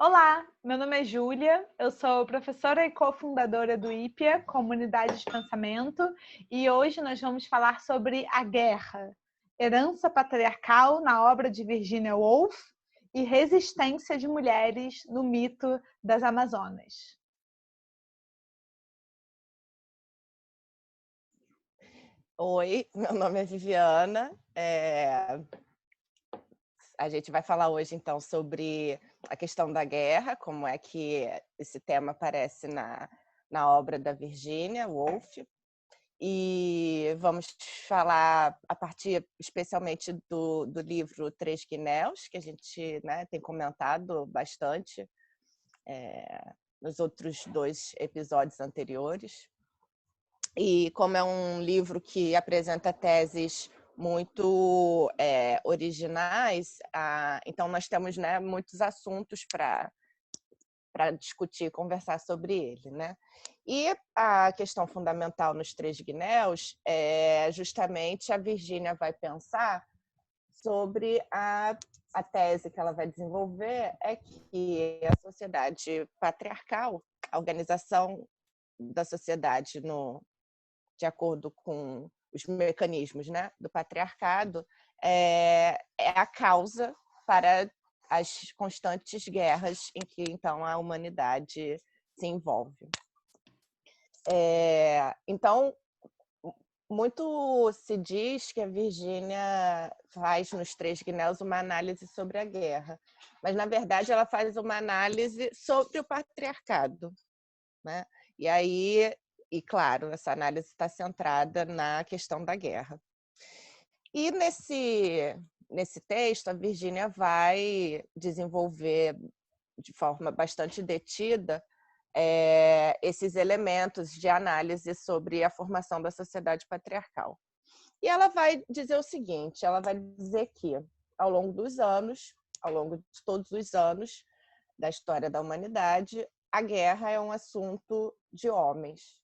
Olá, meu nome é Júlia, eu sou professora e cofundadora do IPEA, Comunidade de Pensamento, e hoje nós vamos falar sobre a guerra, herança patriarcal na obra de Virginia Woolf e resistência de mulheres no mito das Amazonas. Oi, meu nome é Viviana. A gente vai falar hoje, então, sobre a questão da guerra, como é que esse tema aparece na obra da Virginia Woolf. E vamos falar a partir especialmente do livro Três Guinéus, que a gente, né, tem comentado bastante nos outros 2 episódios anteriores. E como é um livro que apresenta teses muito originais, então nós temos, né, muitos assuntos para discutir, conversar sobre ele, né? E a questão fundamental nos Três Guinéus é justamente a Virginia vai pensar sobre a tese que ela vai desenvolver é que a sociedade patriarcal, a organização da sociedade de acordo com os mecanismos, né, do patriarcado, é a causa para as constantes guerras em que, então, a humanidade se envolve. Então, muito se diz que a Virginia faz nos Três Guinéus uma análise sobre a guerra, mas, na verdade, ela faz uma análise sobre o patriarcado, né? E aí, claro, essa análise está centrada na questão da guerra. E nesse texto, a Virginia vai desenvolver de forma bastante detida esses elementos de análise sobre a formação da sociedade patriarcal. E ela vai dizer o seguinte, ela vai dizer que, ao longo de todos os anos da história da humanidade, a guerra é um assunto de homens.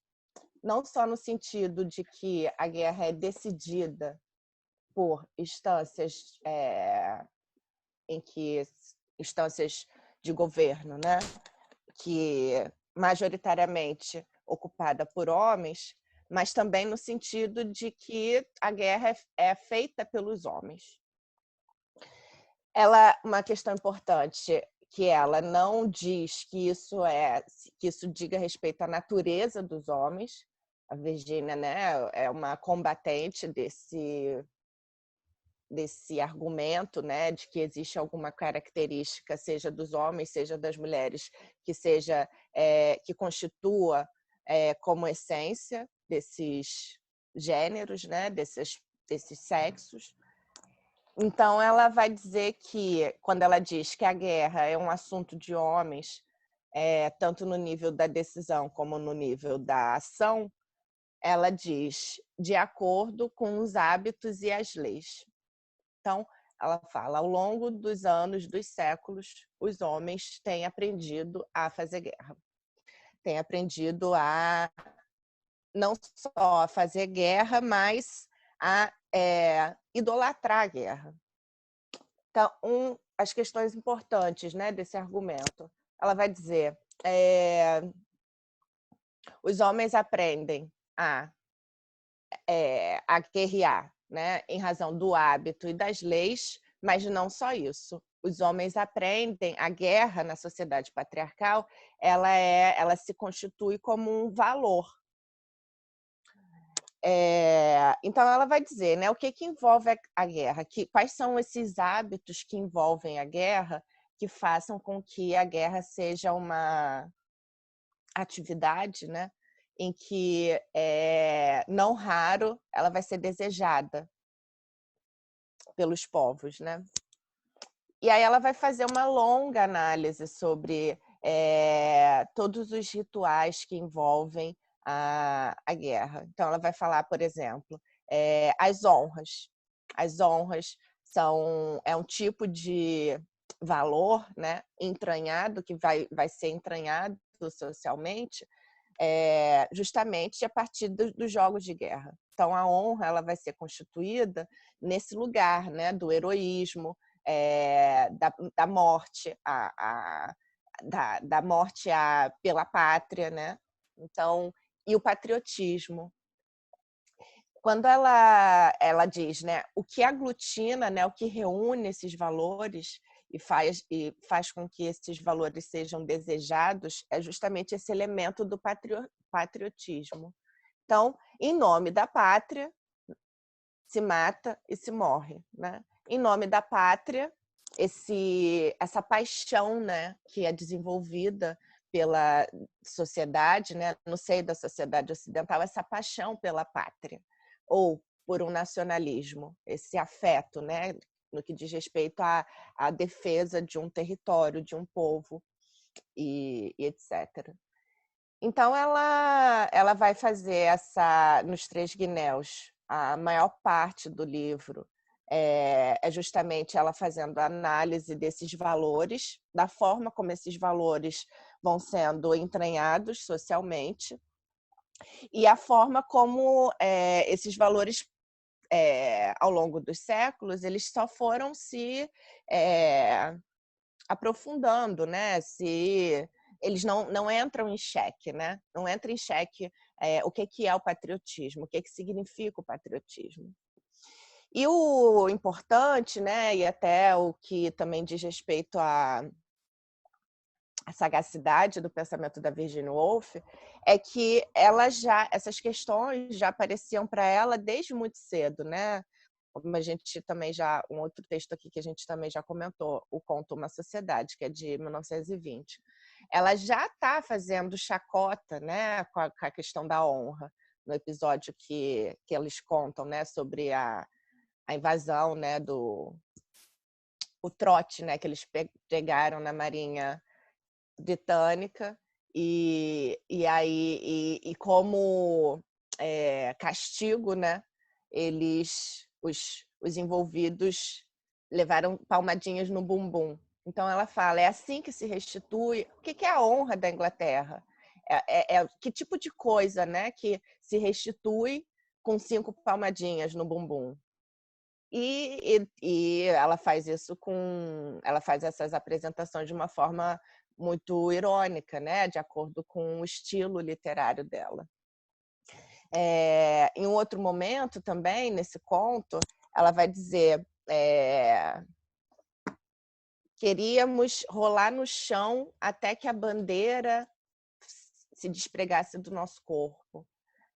Não só no sentido de que a guerra é decidida por instâncias instâncias de governo, né, que majoritariamente ocupada por homens, mas também no sentido de que a guerra é feita pelos homens. Uma questão importante que ela não diz que isso diga respeito à natureza dos homens. A Virginia, né, é uma combatente desse argumento, né, de que existe alguma característica, seja dos homens, seja das mulheres, que constitua como essência desses gêneros, né, desses sexos. Então, ela vai dizer que, quando ela diz que a guerra é um assunto de homens, tanto no nível da decisão como no nível da ação, ela diz de acordo com os hábitos e as leis. Então, ela fala, ao longo dos anos, dos séculos, os homens têm aprendido a fazer guerra. Têm aprendido a não só a fazer guerra, mas a idolatrar a guerra. Então, as questões importantes, né, desse argumento. Ela vai dizer, os homens aprendem a guerrear, né, em razão do hábito e das leis, mas não só isso. Os homens aprendem a guerra na sociedade patriarcal, ela se constitui como um valor. Então, ela vai dizer, né, o que envolve a guerra, quais são esses hábitos que envolvem a guerra que façam com que a guerra seja uma atividade, né, em que, não raro, ela vai ser desejada pelos povos, né? E aí ela vai fazer uma longa análise sobre todos os rituais que envolvem a guerra. Então, ela vai falar, por exemplo, as honras. As honras é um tipo de valor, né, entranhado, que vai ser entranhado socialmente, justamente a partir dos jogos de guerra. Então, a honra ela vai ser constituída nesse lugar, né, do heroísmo, da morte, da morte pela pátria, né? Então, e o patriotismo. Quando ela diz, né, o que aglutina, né, o que reúne esses valores e faz com que esses valores sejam desejados é justamente esse elemento do patriotismo. Então, em nome da pátria, se mata e se morre, né? Em nome da pátria, essa paixão, né, que é desenvolvida pela sociedade, né, no seio da sociedade ocidental, essa paixão pela pátria ou por um nacionalismo, esse afeto, né, no que diz respeito à defesa de um território, de um povo e etc. Então, ela vai fazer nos Três Guinéus, a maior parte do livro é justamente ela fazendo a análise desses valores, da forma como esses valores vão sendo entranhados socialmente e a forma como esses valores, ao longo dos séculos, eles só foram se aprofundando, né? Se eles não entram em xeque, né? Não entra em xeque o que é o patriotismo, o que significa o patriotismo. E o importante, né? E até o que também diz respeito à sagacidade do pensamento da Virginia Woolf, é que essas questões já apareciam para ela desde muito cedo, né? Como a gente também um outro texto aqui que a gente também já comentou, o conto Uma Sociedade, que é de 1920. Ela já está fazendo chacota, né, com a questão da honra, no episódio que eles contam, né, sobre a invasão, né, o trote, né, que eles pegaram na Marinha Britânica e como castigo, né, os envolvidos levaram palmadinhas no bumbum. Então ela fala, é assim que se restitui. O que é a honra da Inglaterra? Que tipo de coisa, né, que se restitui com 5 palmadinhas no bumbum? E ela faz ela faz essas apresentações de uma forma muito irônica, né, de acordo com o estilo literário dela. Em um outro momento também, nesse conto, ela vai dizer queríamos rolar no chão até que a bandeira se despregasse do nosso corpo.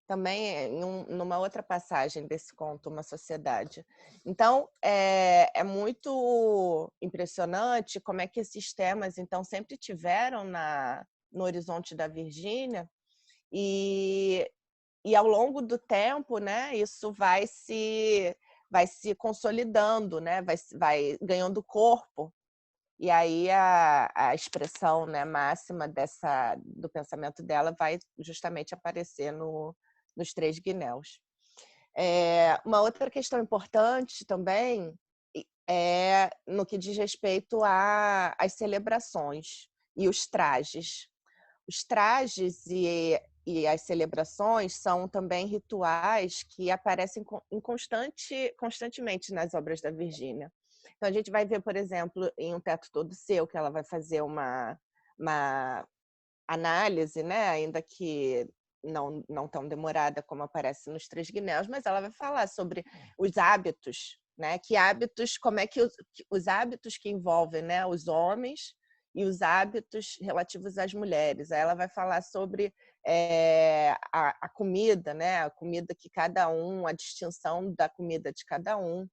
Também numa outra passagem desse conto, Uma Sociedade. Então, é muito impressionante como é que esses temas então sempre tiveram no horizonte da Virgínia e ao longo do tempo, né, isso vai se consolidando, né, vai ganhando corpo. E aí a expressão, né, máxima do pensamento dela vai justamente aparecer nos Três Guinéus. Uma outra questão importante também é no que diz respeito às celebrações e os trajes. Os trajes e as celebrações são também rituais que aparecem constantemente nas obras da Virgínia. Então, a gente vai ver, por exemplo, em Um Teto Todo Seu, que ela vai fazer uma análise, né? Ainda que não tão demorada como aparece nos Três Guinéus, mas ela vai falar sobre os hábitos, né? Que hábitos, como é que os hábitos que envolvem, né, os homens e os hábitos relativos às mulheres. Aí ela vai falar sobre a comida, né? A comida que cada um, a distinção da comida de cada um.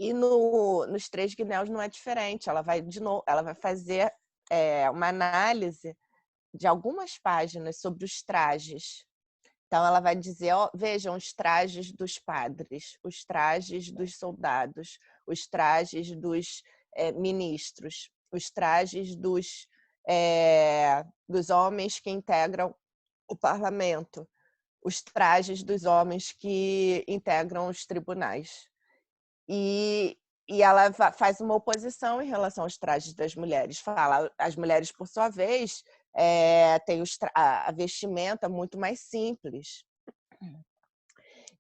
E nos Três Guinéus não é diferente. Ela vai fazer uma análise de algumas páginas sobre os trajes. Então, ela vai dizer, vejam os trajes dos padres, os trajes dos soldados, os trajes dos ministros, os trajes dos homens que integram o parlamento, os trajes dos homens que integram os tribunais. E ela faz uma oposição em relação aos trajes das mulheres. Fala, as mulheres, por sua vez, têm a vestimenta muito mais simples.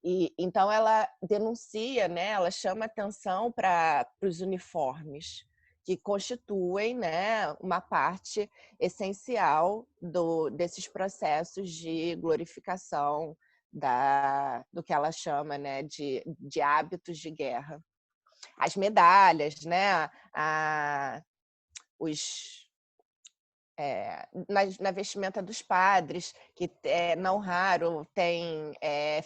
E então ela denuncia, né? Ela chama atenção para os uniformes, que constituem, né, uma parte essencial desses processos de glorificação do que ela chama, né, de hábitos de guerra. As medalhas, né, na vestimenta dos padres, que não raro tem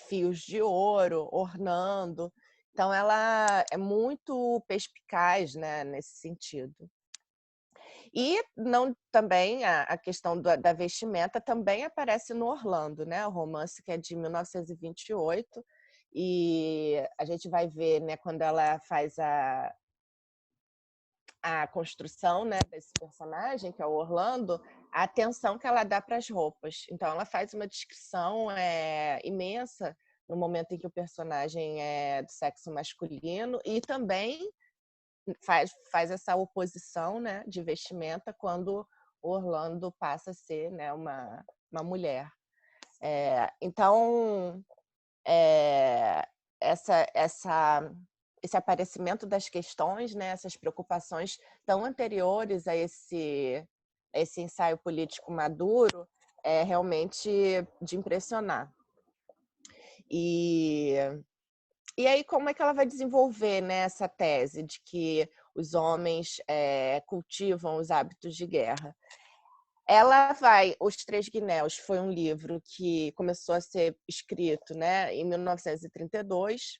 fios de ouro ornando. Então, ela é muito perspicaz, né, nesse sentido. E não também a questão da vestimenta também aparece no Orlando, né? O romance que é de 1928, e a gente vai ver, né, quando ela faz a construção, né, desse personagem, que é o Orlando, a atenção que ela dá para as roupas. Então, ela faz uma descrição imensa no momento em que o personagem é do sexo masculino e também faz essa oposição, né, de vestimenta quando o Orlando passa a ser, né, uma mulher. Então, esse aparecimento das questões, né, essas preocupações tão anteriores a esse ensaio político maduro, é realmente de impressionar. E aí, como é que ela vai desenvolver, né, essa tese de que os homens cultivam os hábitos de guerra? Os Três Guinéus foi um livro que começou a ser escrito, né, em 1932,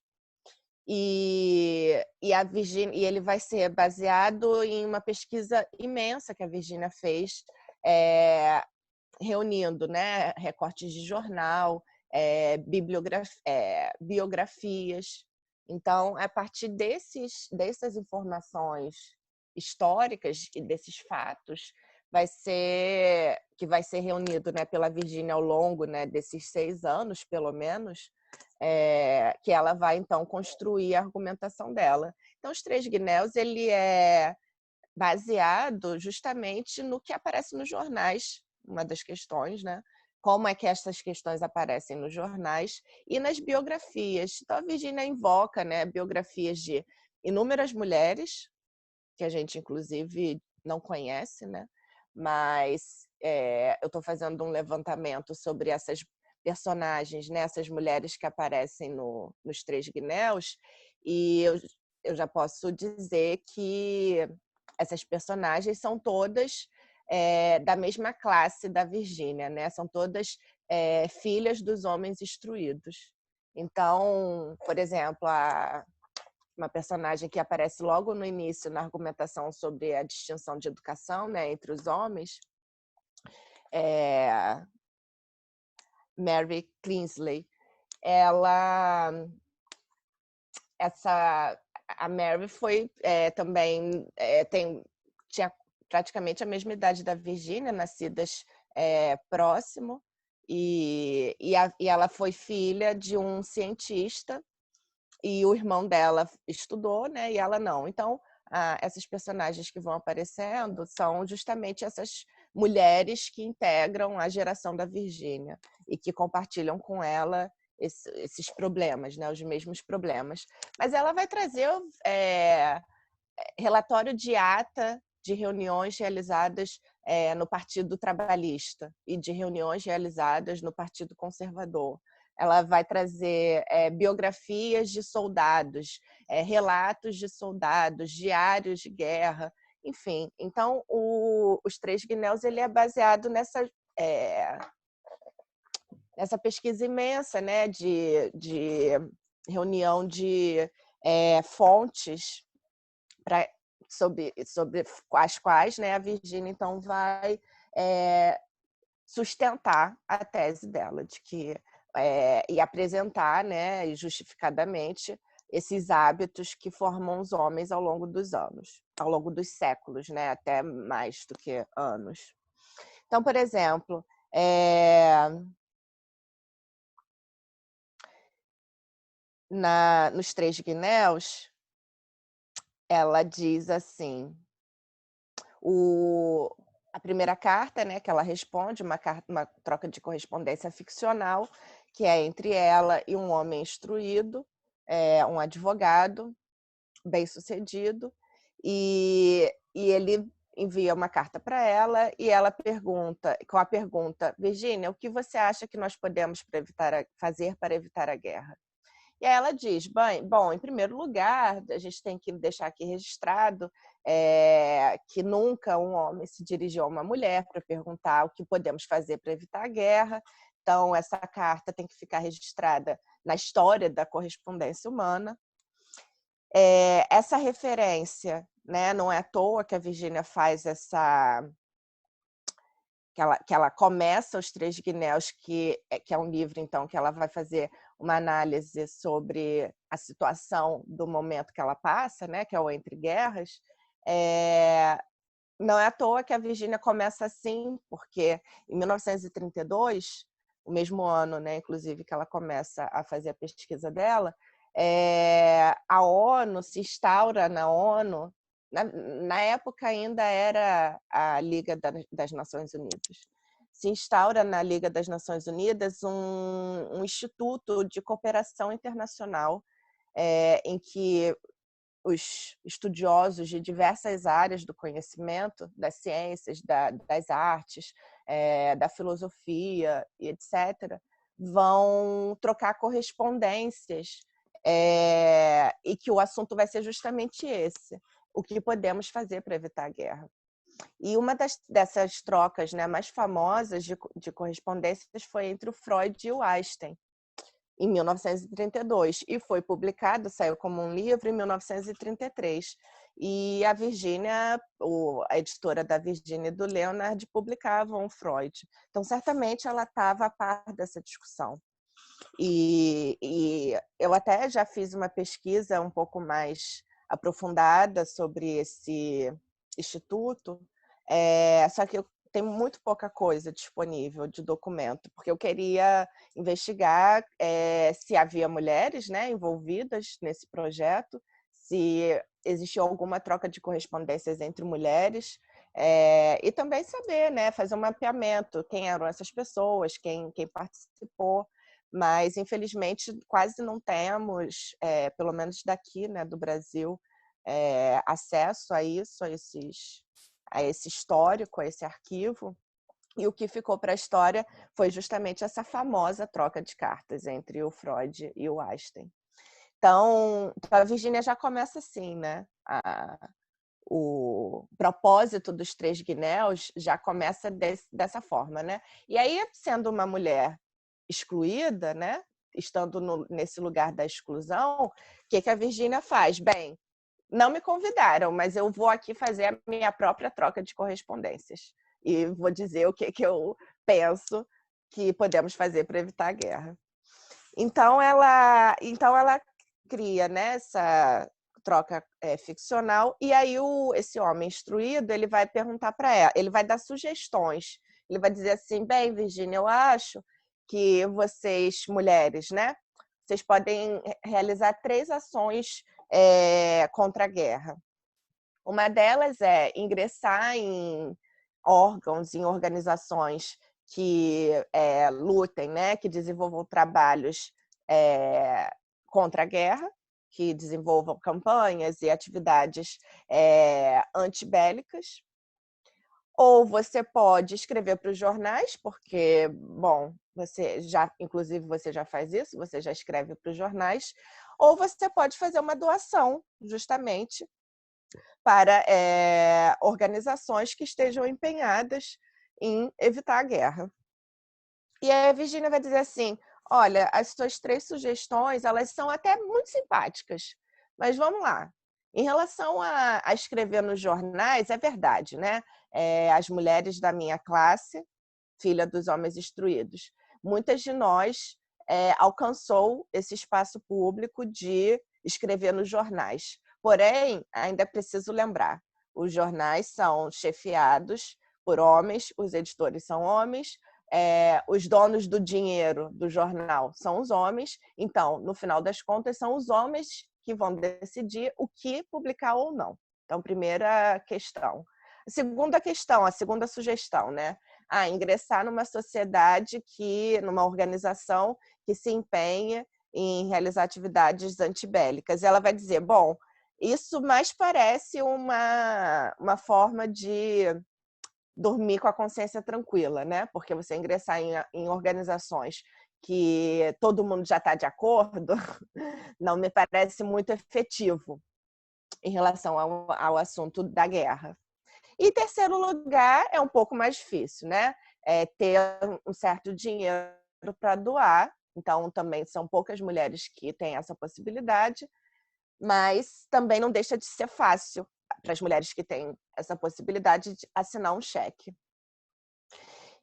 e ele vai ser baseado em uma pesquisa imensa que a Virginia fez, reunindo, né, recortes de jornal, biografias. Então, a partir dessas informações históricas e desses fatos, que vai ser reunido, né, pela Virginia ao longo, né, desses 6 anos, pelo menos, que ela vai, então, construir a argumentação dela. Então, Os Três Guinéus, ele é baseado justamente no que aparece nos jornais, uma das questões, né? Como é que essas questões aparecem nos jornais e nas biografias. Então, a Virginia invoca, né, biografias de inúmeras mulheres, que a gente, inclusive, não conhece, né? Mas eu estou fazendo um levantamento sobre essas personagens, né? Essas mulheres que aparecem nos Três Guinéus, e eu já posso dizer que essas personagens são todas da mesma classe da Virgínia, né? São todas filhas dos homens instruídos. Então, por exemplo, uma personagem que aparece logo no início na argumentação sobre a distinção de educação, né, entre os homens, Mary Kingsley. A Mary foi também tinha praticamente a mesma idade da Virginia, nascidas próximo, e ela foi filha de um cientista, e o irmão dela estudou, né, e ela não. Então, essas personagens que vão aparecendo são justamente essas mulheres que integram a geração da Virginia e que compartilham com ela esses problemas, né, os mesmos problemas. Mas ela vai trazer relatório de ata de reuniões realizadas no Partido Trabalhista e de reuniões realizadas no Partido Conservador. Ela vai trazer biografias de soldados, relatos de soldados, diários de guerra, enfim. Então, Os Três Guinéus ele é baseado nessa pesquisa imensa, né, de reunião de fontes sobre as quais, né, a Virginia então vai sustentar a tese dela de que e apresentar, né, justificadamente esses hábitos que formam os homens ao longo dos anos, ao longo dos séculos, né, até mais do que anos. Então, por exemplo, nos Três Guinéus, ela diz assim, a primeira carta, né, que ela responde, uma troca de correspondência ficcional, que é entre ela e um homem instruído, um advogado bem-sucedido, E ele envia uma carta para ela e ela pergunta, com a pergunta: Virgínia, o que você acha que nós podemos fazer para evitar a guerra? E aí ela diz: bom, em primeiro lugar, a gente tem que deixar aqui registrado que nunca um homem se dirigiu a uma mulher para perguntar o que podemos fazer para evitar a guerra. Então, essa carta tem que ficar registrada na história da correspondência humana. Essa referência, né, não é à toa que a Virgínia faz essa... Que ela começa Os Três Guinéus, que é um livro, então, que ela vai fazer uma análise sobre a situação do momento que ela passa, né, que é o Entre Guerras. Não é à toa que a Virgínia começa assim, porque em 1932, o mesmo ano, né, inclusive, que ela começa a fazer a pesquisa dela, a ONU se instaura na ONU. Na época ainda era a Liga das Nações Unidas. Se instaura na Liga das Nações Unidas um instituto de cooperação internacional em que os estudiosos de diversas áreas do conhecimento, das ciências, das artes, da filosofia e etc., vão trocar correspondências e que o assunto vai ser justamente esse: o que podemos fazer para evitar a guerra. E uma dessas trocas, né, mais famosas de correspondências foi entre o Freud e o Einstein, em 1932, e foi publicado, saiu como um livro em 1933. E a Virgínia, a editora da Virgínia e do Leonard, publicavam Freud. Então, certamente, ela estava a par dessa discussão. E eu até já fiz uma pesquisa um pouco mais aprofundada sobre esse instituto, só que eu tenho muito pouca coisa disponível de documento, porque eu queria investigar se havia mulheres, né, envolvidas nesse projeto, se existia alguma troca de correspondências entre mulheres, e também saber, né, fazer um mapeamento, quem eram essas pessoas, quem participou. Mas, infelizmente, quase não temos, pelo menos daqui, né, do Brasil, acesso a isso, a esse histórico, a esse arquivo. E o que ficou para a história foi justamente essa famosa troca de cartas entre o Freud e o Einstein. Então a Virgínia já começa assim, né? O propósito dos Três Guinéus já começa dessa forma, né? E aí, sendo uma mulher excluída, né? Estando nesse lugar da exclusão, o que a Virgínia faz? Bem, não me convidaram, mas eu vou aqui fazer a minha própria troca de correspondências e vou dizer o que eu penso que podemos fazer para evitar a guerra. Então ela cria, né, essa troca ficcional, e aí esse homem instruído, ele vai perguntar para ela, ele vai dar sugestões, ele vai dizer assim: bem, Virgínia, eu acho que vocês, mulheres, né, vocês podem realizar 3 ações contra a guerra. Uma delas é ingressar em órgãos, em organizações que lutem, né, que desenvolvam trabalhos contra a guerra, que desenvolvam campanhas e atividades antibélicas. Ou você pode escrever para os jornais, porque, bom, inclusive você já faz isso, você já escreve para os jornais, ou você pode fazer uma doação, justamente, para organizações que estejam empenhadas em evitar a guerra. E aí a Virgínia vai dizer assim: olha, as suas 3 sugestões, elas são até muito simpáticas, mas vamos lá. Em relação a escrever nos jornais, é verdade, né? As mulheres da minha classe, filha dos homens instruídos, muitas de nós alcançou esse espaço público de escrever nos jornais. Porém, ainda é preciso lembrar, os jornais são chefiados por homens, os editores são homens, os donos do dinheiro do jornal são os homens, então, no final das contas, são os homens que vão decidir o que publicar ou não. Então, primeira questão. A segunda sugestão, né? Ingressar numa sociedade, numa organização que se empenha em realizar atividades antibélicas. Ela vai dizer: bom, isso mais parece uma forma de dormir com a consciência tranquila, né? Porque você ingressar em organizações que todo mundo já está de acordo, não me parece muito efetivo em relação ao assunto da guerra. E em terceiro lugar, é um pouco mais difícil, né? Ter um certo dinheiro para doar. Então, também são poucas mulheres que têm essa possibilidade, mas também não deixa de ser fácil para as mulheres que têm essa possibilidade de assinar um cheque.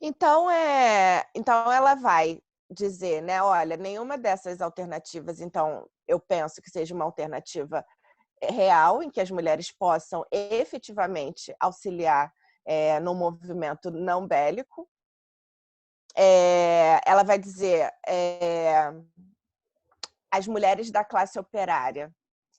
Então ela vai dizer, né, olha, nenhuma dessas alternativas, então, eu penso que seja uma alternativa real, em que as mulheres possam efetivamente auxiliar no movimento não bélico. Ela vai dizer, as mulheres da classe operária,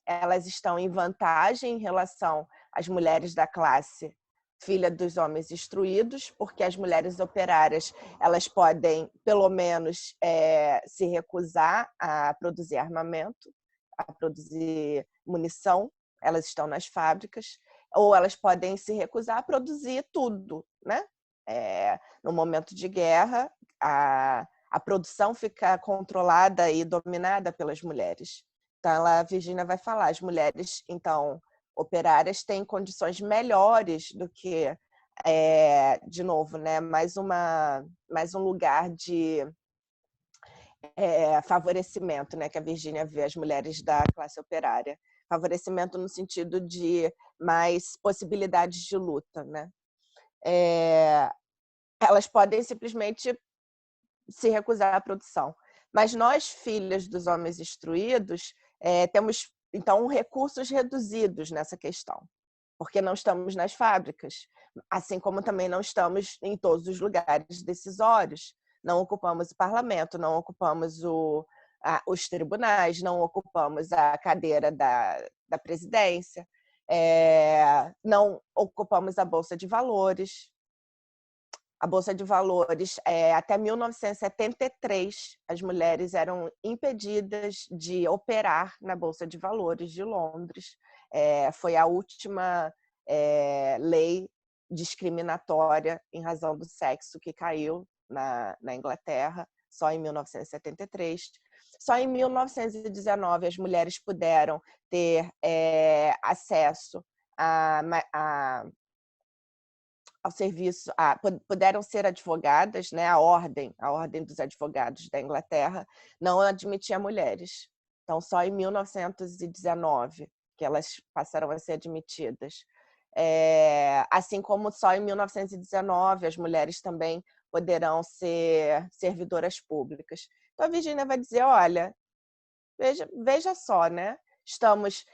elas estão em vantagem em relação às mulheres da classe filha dos homens instruídos, porque as mulheres operárias elas podem, pelo menos, se recusar a produzir armamento, a produzir munição, elas estão nas fábricas, ou elas podem se recusar a produzir tudo, né? No momento de guerra, a produção fica controlada e dominada pelas mulheres. Então, a Virginia vai falar, as mulheres, então, operárias têm condições melhores do que, de novo, né, mais um lugar de favorecimento, né, que a Virginia vê as mulheres da classe operária. Favorecimento no sentido de mais possibilidades de luta, né? Elas podem simplesmente se recusar à produção. Mas nós, filhas dos homens instruídos, temos, então, recursos reduzidos nessa questão, porque não estamos nas fábricas, assim como também não estamos em todos os lugares decisórios. Não ocupamos o parlamento, não ocupamos os tribunais, não ocupamos a cadeira da presidência, não ocupamos a Bolsa de Valores. A Bolsa de Valores, até 1973, as mulheres eram impedidas de operar na Bolsa de Valores de Londres. Foi a última lei discriminatória em razão do sexo que caiu na Inglaterra, só em 1973. Só em 1919 as mulheres puderam ter acesso ao serviço, puderam ser advogadas, né? A ordem dos advogados da Inglaterra não admitia mulheres. Então, só em 1919 que elas passaram a ser admitidas. Assim como só em 1919 as mulheres também poderão ser servidoras públicas. Então, a Virginia vai dizer, olha, veja só, né? Estamos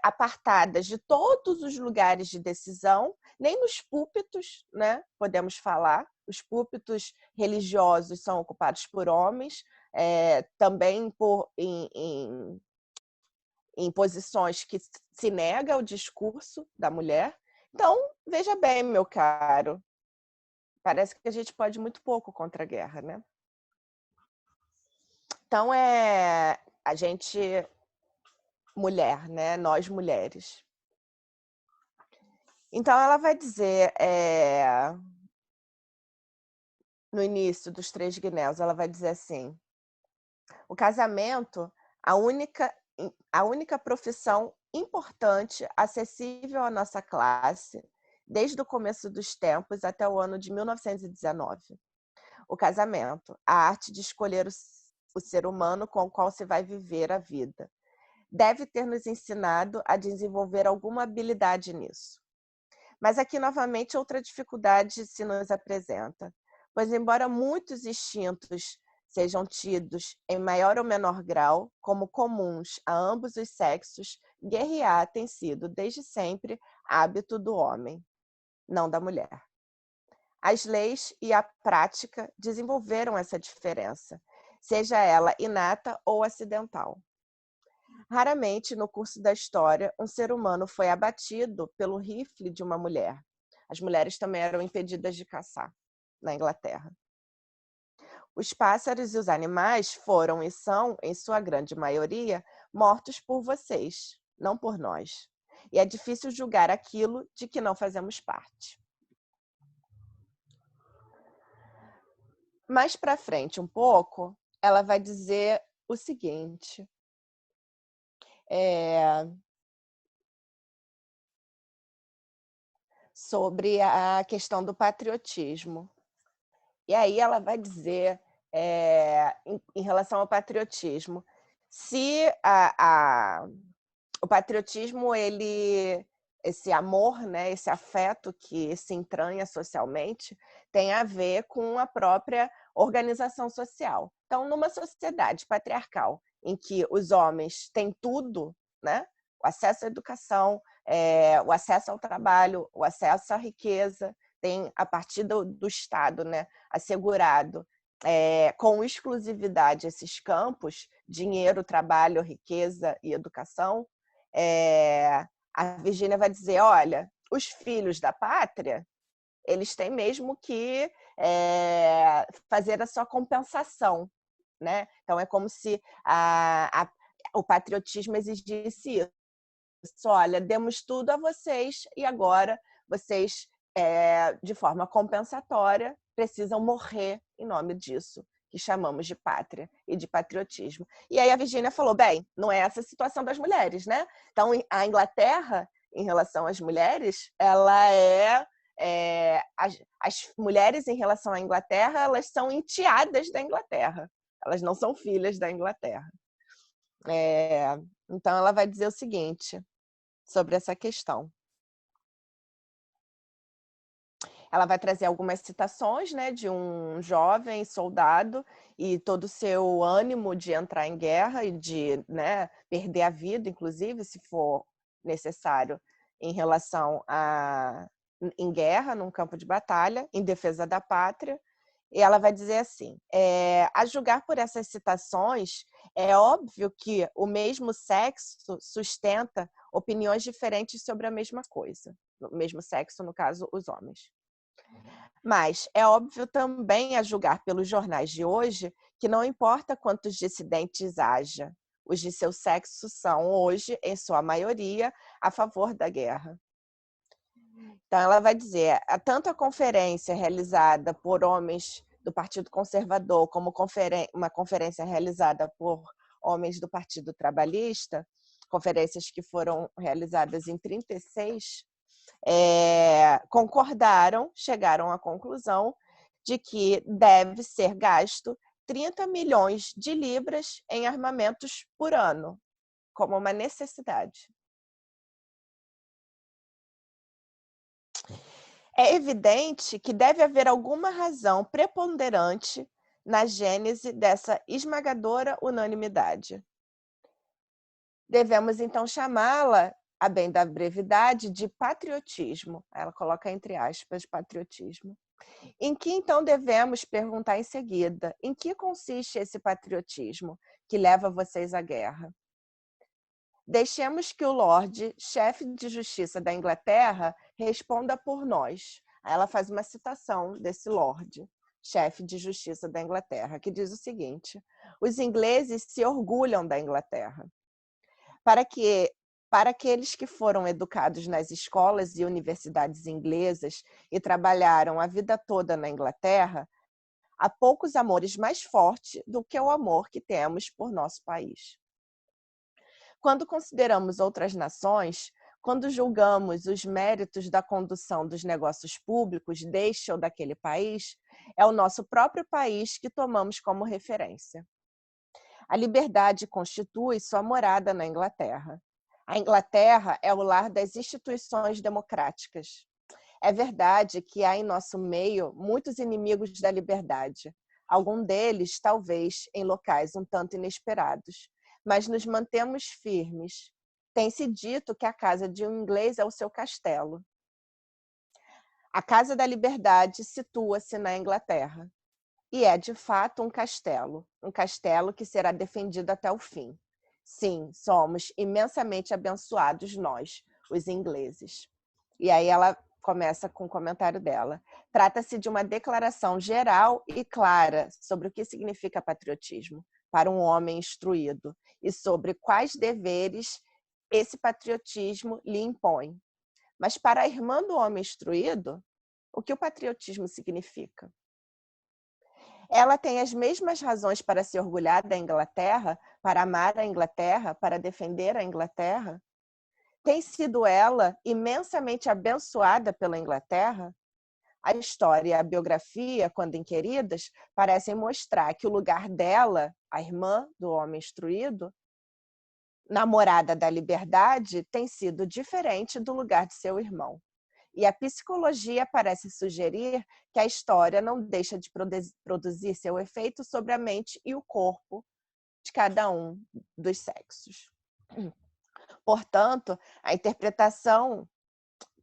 apartadas de todos os lugares de decisão, nem nos púlpitos, né? Podemos falar. Os púlpitos religiosos são ocupados por homens, também em posições que se nega o discurso da mulher. Então, veja bem, meu caro, parece que a gente pode muito pouco contra a guerra, né? Então, a gente, mulher, né? Nós, mulheres. Então, ela vai dizer, no início dos Três Guinéus, ela vai dizer assim, o casamento, a única profissão importante, acessível à nossa classe, desde o começo dos tempos até o ano de 1919. O casamento, a arte de escolher o ser humano com o qual se vai viver a vida, deve ter nos ensinado a desenvolver alguma habilidade nisso. Mas aqui, novamente, outra dificuldade se nos apresenta, pois, embora muitos instintos sejam tidos em maior ou menor grau como comuns a ambos os sexos, guerrear tem sido, desde sempre, hábito do homem, não da mulher. As leis e a prática desenvolveram essa diferença, seja ela inata ou acidental. Raramente, no curso da história, um ser humano foi abatido pelo rifle de uma mulher. As mulheres também eram impedidas de caçar na Inglaterra. Os pássaros e os animais foram e são, em sua grande maioria, mortos por vocês, não por nós. E é difícil julgar aquilo de que não fazemos parte. Mais para frente um pouco, ela vai dizer o seguinte, sobre a questão do patriotismo. E aí ela vai dizer, em relação ao patriotismo, se o patriotismo, esse amor, né, esse afeto que se entranha socialmente, tem a ver com a própria organização social. Então, numa sociedade patriarcal, em que os homens têm tudo, né, o acesso à educação, o acesso ao trabalho, o acesso à riqueza, tem a partir do Estado, né, assegurado com exclusividade esses campos, dinheiro, trabalho, riqueza e educação, a Virgínia vai dizer, olha, os filhos da pátria, eles têm mesmo que fazer a sua compensação, né? Então, é como se o patriotismo exigisse isso. Olha, demos tudo a vocês e agora vocês, de forma compensatória, precisam morrer em nome disso, que chamamos de pátria e de patriotismo. E aí a Virgínia falou, bem, não é essa a situação das mulheres, né? Então, a Inglaterra, em relação às mulheres, ela as mulheres em relação à Inglaterra, elas são enteadas da Inglaterra. Elas não são filhas da Inglaterra. Então, ela vai dizer o seguinte sobre essa questão. Ela vai trazer algumas citações, né, de um jovem soldado e todo o seu ânimo de entrar em guerra e de, né, perder a vida, inclusive, se for necessário, em relação em guerra, num campo de batalha, em defesa da pátria. E ela vai dizer assim, a julgar por essas citações, é óbvio que o mesmo sexo sustenta opiniões diferentes sobre a mesma coisa. O mesmo sexo, no caso, os homens. Mas é óbvio também, a julgar pelos jornais de hoje, que não importa quantos dissidentes haja, os de seu sexo são hoje, em sua maioria, a favor da guerra. Então, ela vai dizer, tanto a conferência realizada por homens do Partido Conservador, como uma conferência realizada por homens do Partido Trabalhista, conferências que foram realizadas em 1936, concordaram, chegaram à conclusão de que deve ser gasto 30 milhões de libras em armamentos por ano, como uma necessidade. É evidente que deve haver alguma razão preponderante na gênese dessa esmagadora unanimidade. Devemos, então, chamá-la, a bem da brevidade, de patriotismo. Ela coloca entre aspas, patriotismo. Em que, então, devemos perguntar em seguida, em que consiste esse patriotismo que leva vocês à guerra? Deixemos que o Lorde, chefe de justiça da Inglaterra, responda por nós. Ela faz uma citação desse Lorde, chefe de justiça da Inglaterra, que diz o seguinte, os ingleses se orgulham da Inglaterra. Para aqueles que foram educados nas escolas e universidades inglesas e trabalharam a vida toda na Inglaterra, há poucos amores mais fortes do que o amor que temos por nosso país. Quando consideramos outras nações, quando julgamos os méritos da condução dos negócios públicos deste ou daquele país, é o nosso próprio país que tomamos como referência. A liberdade constitui sua morada na Inglaterra. A Inglaterra é o lar das instituições democráticas. É verdade que há em nosso meio muitos inimigos da liberdade, algum deles, talvez, em locais um tanto inesperados, mas nos mantemos firmes. Tem-se dito que a casa de um inglês é o seu castelo. A Casa da Liberdade situa-se na Inglaterra. E é, de fato, um castelo que será defendido até o fim. Sim, somos imensamente abençoados nós, os ingleses. E aí ela começa com o comentário dela. Trata-se de uma declaração geral e clara sobre o que significa patriotismo para um homem instruído e sobre quais deveres esse patriotismo lhe impõe. Mas para a irmã do homem instruído, o que o patriotismo significa? Ela tem as mesmas razões para se orgulhar da Inglaterra, para amar a Inglaterra, para defender a Inglaterra? Tem sido ela imensamente abençoada pela Inglaterra? A história e a biografia, quando inquiridas, parecem mostrar que o lugar dela, a irmã do homem instruído, namorada da liberdade, tem sido diferente do lugar de seu irmão. E a psicologia parece sugerir que a história não deixa de produzir seu efeito sobre a mente e o corpo de cada um dos sexos. Portanto, a interpretação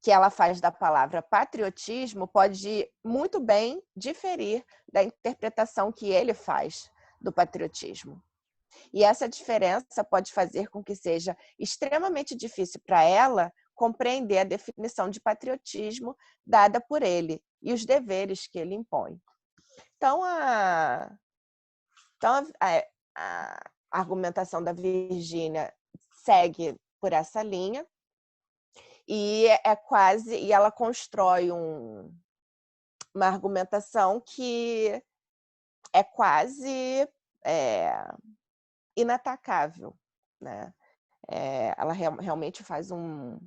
que ela faz da palavra patriotismo pode muito bem diferir da interpretação que ele faz do patriotismo. E essa diferença pode fazer com que seja extremamente difícil para ela compreender a definição de patriotismo dada por ele e os deveres que ele impõe. Então, a argumentação da Virgínia segue por essa linha e ela constrói uma argumentação que é quase inatacável, né? Ela realmente faz uma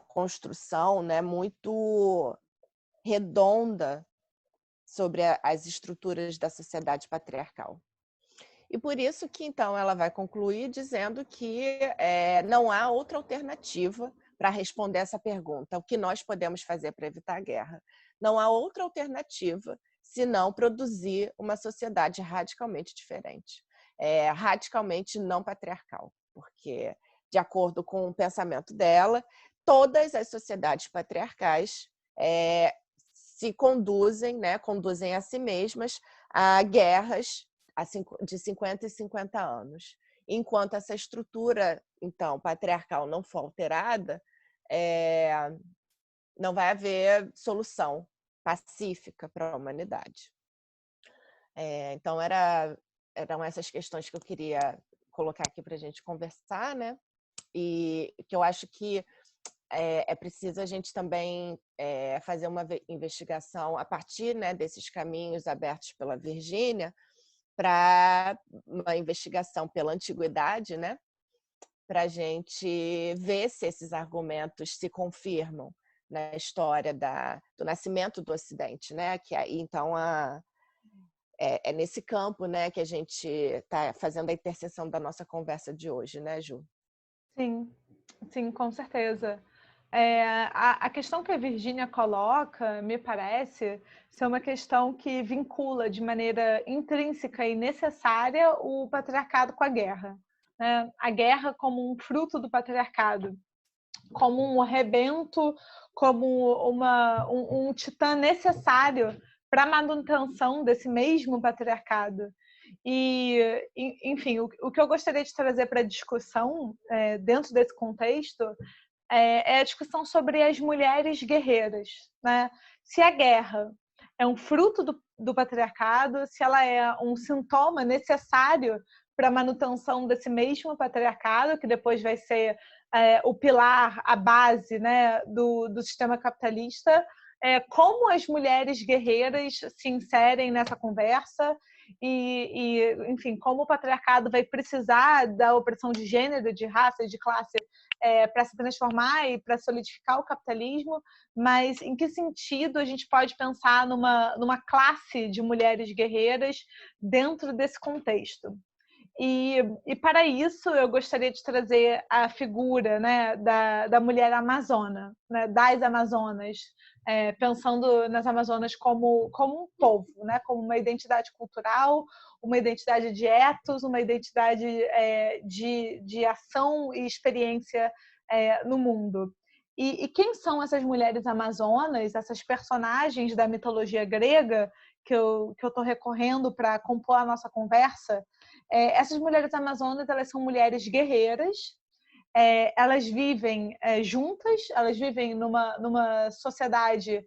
construção, né, muito redonda sobre as estruturas da sociedade patriarcal. E por isso que, então, ela vai concluir dizendo que não há outra alternativa para responder essa pergunta: o que nós podemos fazer para evitar a guerra? Não há outra alternativa senão produzir uma sociedade radicalmente diferente, radicalmente não patriarcal, porque, de acordo com o pensamento dela, todas as sociedades patriarcais se conduzem a si mesmas a guerras de 50 e 50 anos. Enquanto essa estrutura, então, patriarcal não for alterada, não vai haver solução pacífica para a humanidade. Então, eram essas questões que eu queria colocar aqui para a gente conversar, né? E que eu acho que é preciso a gente também fazer uma investigação a partir, né, desses caminhos abertos pela Virgínia, para uma investigação pela antiguidade, né, para a gente ver se esses argumentos se confirmam na história do nascimento do Ocidente, né? Que aí, então, é nesse campo, né, que a gente está fazendo a interseção da nossa conversa de hoje, né, Ju? Sim, sim, com certeza. A questão que a Virgínia coloca, me parece, ser uma questão que vincula de maneira intrínseca e necessária o patriarcado com a guerra, né? A guerra como um fruto do patriarcado, como um rebento, como um titã necessário para a manutenção desse mesmo patriarcado. E, enfim, o que eu gostaria de trazer para a discussão, dentro desse contexto, é a discussão sobre as mulheres guerreiras, né? Se a guerra é um fruto do patriarcado, se ela é um sintoma necessário para a manutenção desse mesmo patriarcado, que depois vai ser o pilar, a base, né, do sistema capitalista, como as mulheres guerreiras se inserem nessa conversa enfim, como o patriarcado vai precisar da opressão de gênero, de raça e de classe para se transformar e para solidificar o capitalismo, mas em que sentido a gente pode pensar numa classe de mulheres guerreiras dentro desse contexto? E para isso eu gostaria de trazer a figura, né, da mulher amazona, né, das Amazonas, pensando nas Amazonas como um povo, né, como uma identidade cultural, uma identidade de ethos, uma identidade de ação e experiência no mundo. E quem são essas mulheres amazonas, essas personagens da mitologia grega que eu estou recorrendo para compor a nossa conversa? Essas mulheres amazonas, elas são mulheres guerreiras, elas vivem juntas, elas vivem numa sociedade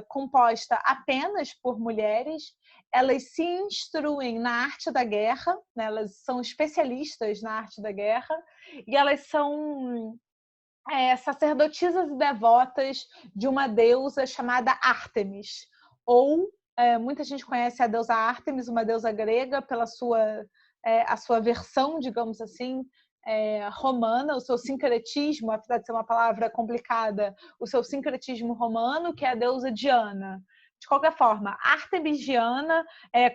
composta apenas por mulheres. Elas se instruem na arte da guerra, né? Elas são especialistas na arte da guerra, e elas são sacerdotisas e devotas de uma deusa chamada Ártemis, ou muita gente conhece a deusa Ártemis, uma deusa grega, pela a sua versão, digamos assim, romana, o seu sincretismo, apesar de ser uma palavra complicada, o seu sincretismo romano, que é a deusa Diana. De qualquer forma, Ártemis Diana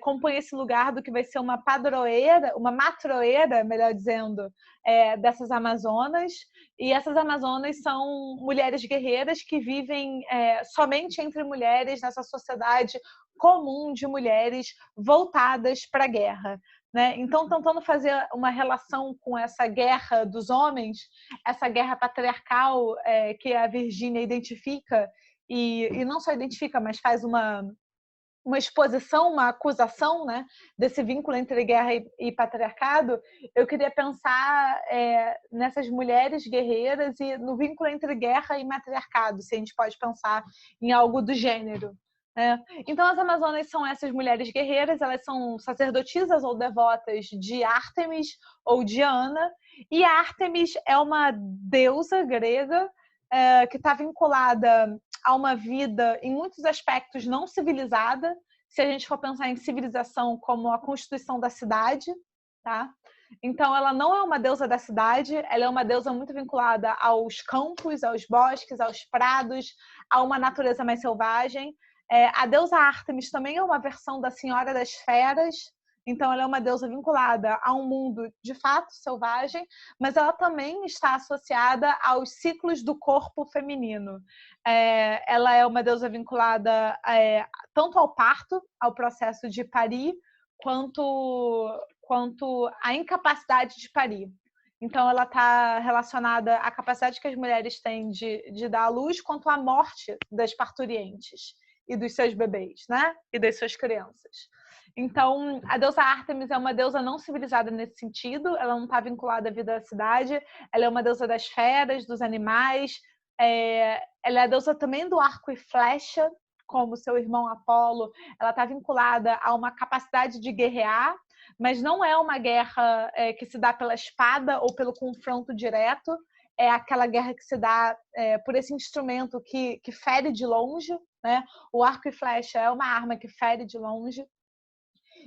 compõe esse lugar do que vai ser uma padroeira, uma matroeira, melhor dizendo, dessas Amazonas. E essas Amazonas são mulheres guerreiras que vivem somente entre mulheres nessa sociedade comum de mulheres voltadas para a guerra. Né? Então, tentando fazer uma relação com essa guerra dos homens, essa guerra patriarcal que a Virgínia identifica, e não só identifica, mas faz uma exposição, uma acusação, né, desse vínculo entre guerra e patriarcado, eu queria pensar nessas mulheres guerreiras e no vínculo entre guerra e matriarcado, se a gente pode pensar em algo do gênero. Então, as Amazonas são essas mulheres guerreiras, elas são sacerdotisas ou devotas de Ártemis ou Diana, e Ártemis é uma deusa grega que está vinculada a uma vida, em muitos aspectos, não civilizada, se a gente for pensar em civilização como a constituição da cidade, tá? Então, ela não é uma deusa da cidade, ela é uma deusa muito vinculada aos campos, aos bosques, aos prados, a uma natureza mais selvagem. A deusa Ártemis também é uma versão da Senhora das Feras, então ela é uma deusa vinculada a um mundo de fato selvagem, mas ela também está associada aos ciclos do corpo feminino. Ela é uma deusa vinculada tanto ao parto, ao processo de parir, quanto à incapacidade de parir. Então, ela está relacionada à capacidade que as mulheres têm de dar à luz, quanto à morte das parturientes e dos seus bebês, né? E das suas crianças. Então, a deusa Ártemis é uma deusa não civilizada nesse sentido, ela não está vinculada à vida da cidade, ela é uma deusa das feras, dos animais, ela é a deusa também do arco e flecha, como seu irmão Apolo, ela está vinculada a uma capacidade de guerrear, mas não é uma guerra que se dá pela espada ou pelo confronto direto, é aquela guerra que se dá por esse instrumento que fere de longe, né? O arco e flecha é uma arma que fere de longe.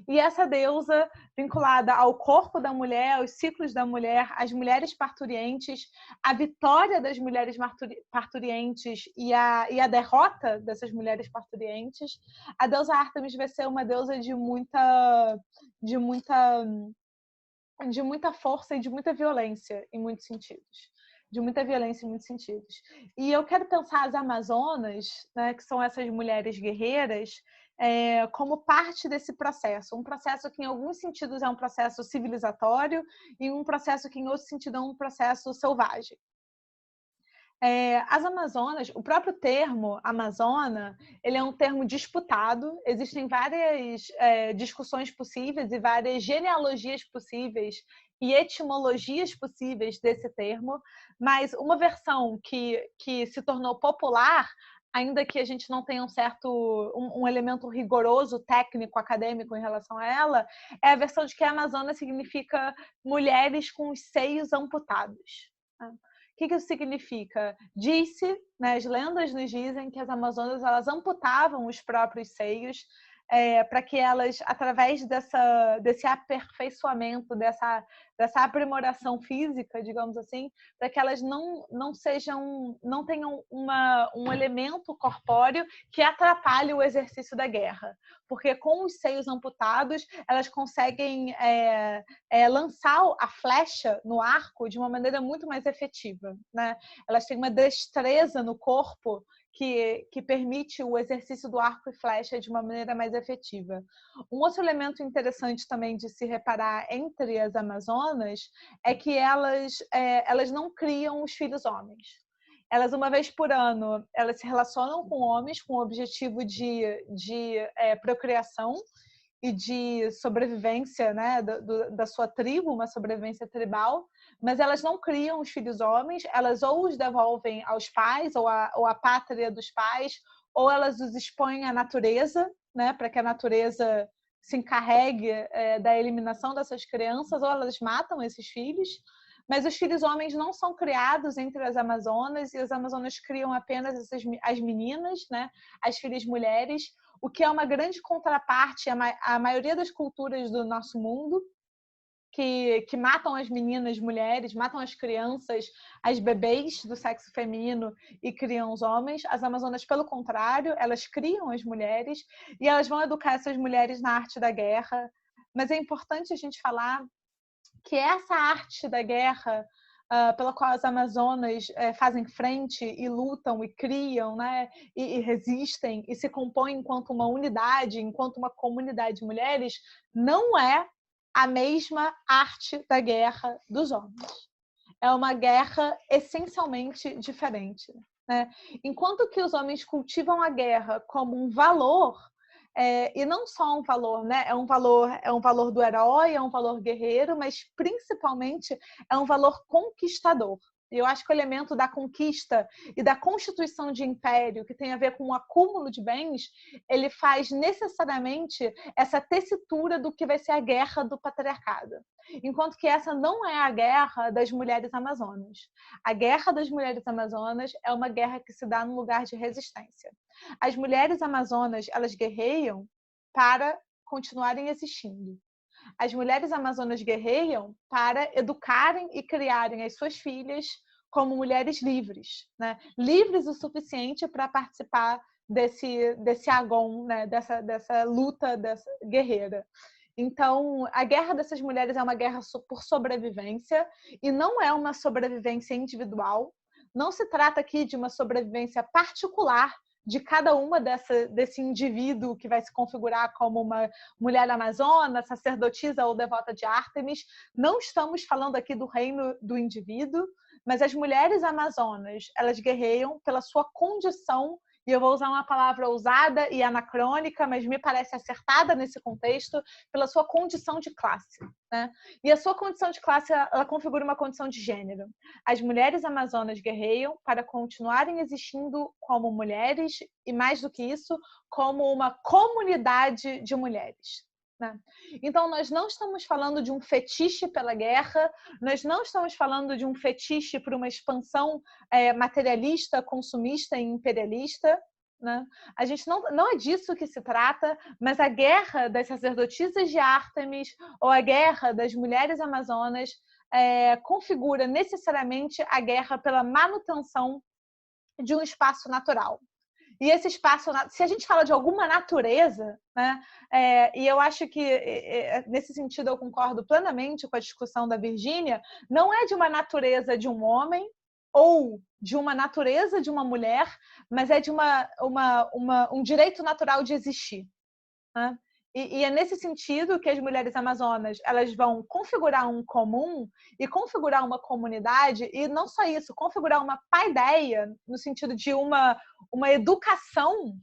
E essa deusa, vinculada ao corpo da mulher, aos ciclos da mulher, às mulheres parturientes, a vitória das mulheres parturientes e a derrota dessas mulheres parturientes, a deusa Ártemis vai ser uma deusa de muita força e de muita violência, em muitos sentidos. De muita violência em muitos sentidos. E eu quero pensar as Amazonas, né, que são essas mulheres guerreiras, como parte desse processo. Um processo que, em alguns sentidos, é um processo civilizatório e um processo que, em outros sentidos, é um processo selvagem. As Amazonas, o próprio termo Amazona, ele é um termo disputado, existem várias discussões possíveis e várias genealogias possíveis e etimologias possíveis desse termo, mas uma versão que se tornou popular, ainda que a gente não tenha um elemento rigoroso, técnico, acadêmico em relação a ela, é a versão de que a Amazona significa mulheres com os seios amputados. O que isso significa? Disse, né, as lendas nos dizem que as Amazonas elas amputavam os próprios seios para que elas, através desse aperfeiçoamento, dessa aprimoração física, digamos assim, para que elas não tenham um elemento corpóreo que atrapalhe o exercício da guerra. Porque com os seios amputados, elas conseguem lançar a flecha no arco de uma maneira muito mais efetiva, né? Elas têm uma destreza no corpo que permite o exercício do arco e flecha de uma maneira mais efetiva. Um outro elemento interessante também de se reparar entre as Amazonas é que elas não criam os filhos homens. Elas, uma vez por ano, elas se relacionam com homens com o objetivo de procriação e de sobrevivência, né, da sua tribo, uma sobrevivência tribal, mas elas não criam os filhos homens, elas ou os devolvem aos pais, ou à pátria dos pais, ou elas os expõem à natureza, né, para que a natureza se encarregue da eliminação dessas crianças, ou elas matam esses filhos. Mas os filhos homens não são criados entre as Amazonas, e as Amazonas criam apenas as meninas, né, as filhas mulheres, o que é uma grande contraparte à maioria das culturas do nosso mundo, que matam as meninas mulheres, matam as crianças, as bebês do sexo feminino e criam os homens. As Amazonas, pelo contrário, elas criam as mulheres e elas vão educar essas mulheres na arte da guerra. Mas é importante a gente falar que essa arte da guerra pela qual as Amazonas fazem frente e lutam e criam, né, e resistem e se compõem enquanto uma unidade, enquanto uma comunidade de mulheres, não é a mesma arte da guerra dos homens. É uma guerra essencialmente diferente, né? Enquanto que os homens cultivam a guerra como um valor, e não só um valor, né? É um valor do herói, é um valor guerreiro, mas principalmente é um valor conquistador. E eu acho que o elemento da conquista e da constituição de império, que tem a ver com o acúmulo de bens, ele faz necessariamente essa tessitura do que vai ser a guerra do patriarcado. Enquanto que essa não é a guerra das mulheres amazonas. A guerra das mulheres amazonas é uma guerra que se dá no lugar de resistência. As mulheres amazonas, elas guerreiam para continuarem existindo. As mulheres amazonas guerreiam para educarem e criarem as suas filhas como mulheres livres, né? Livres o suficiente para participar desse agon, né? dessa luta guerreira. Então, a guerra dessas mulheres é uma guerra por sobrevivência e não é uma sobrevivência individual. Não se trata aqui de uma sobrevivência particular de cada uma desse indivíduo que vai se configurar como uma mulher amazona, sacerdotisa ou devota de Ártemis. Não estamos falando aqui do reino do indivíduo, mas as mulheres amazonas, elas guerreiam pela sua condição, e eu vou usar uma palavra ousada e anacrônica, mas me parece acertada nesse contexto, pela sua condição de classe, né? E a sua condição de classe, ela configura uma condição de gênero. As mulheres amazonas guerreiam para continuarem existindo como mulheres e, mais do que isso, como uma comunidade de mulheres. Então, nós não estamos falando de um fetiche pela guerra, nós não estamos falando de um fetiche por uma expansão materialista, consumista e imperialista, né? A gente não é disso que se trata, mas a guerra das sacerdotisas de Ártemis ou a guerra das mulheres amazonas configura necessariamente a guerra pela manutenção de um espaço natural. E esse espaço, se a gente fala de alguma natureza, né, e eu acho que nesse sentido eu concordo plenamente com a discussão da Virgínia, não é de uma natureza de um homem ou de uma natureza de uma mulher, mas é de um direito natural de existir, né? E é nesse sentido que as mulheres amazonas, elas vão configurar um comum e configurar uma comunidade, e não só isso, configurar uma paideia, no sentido de uma educação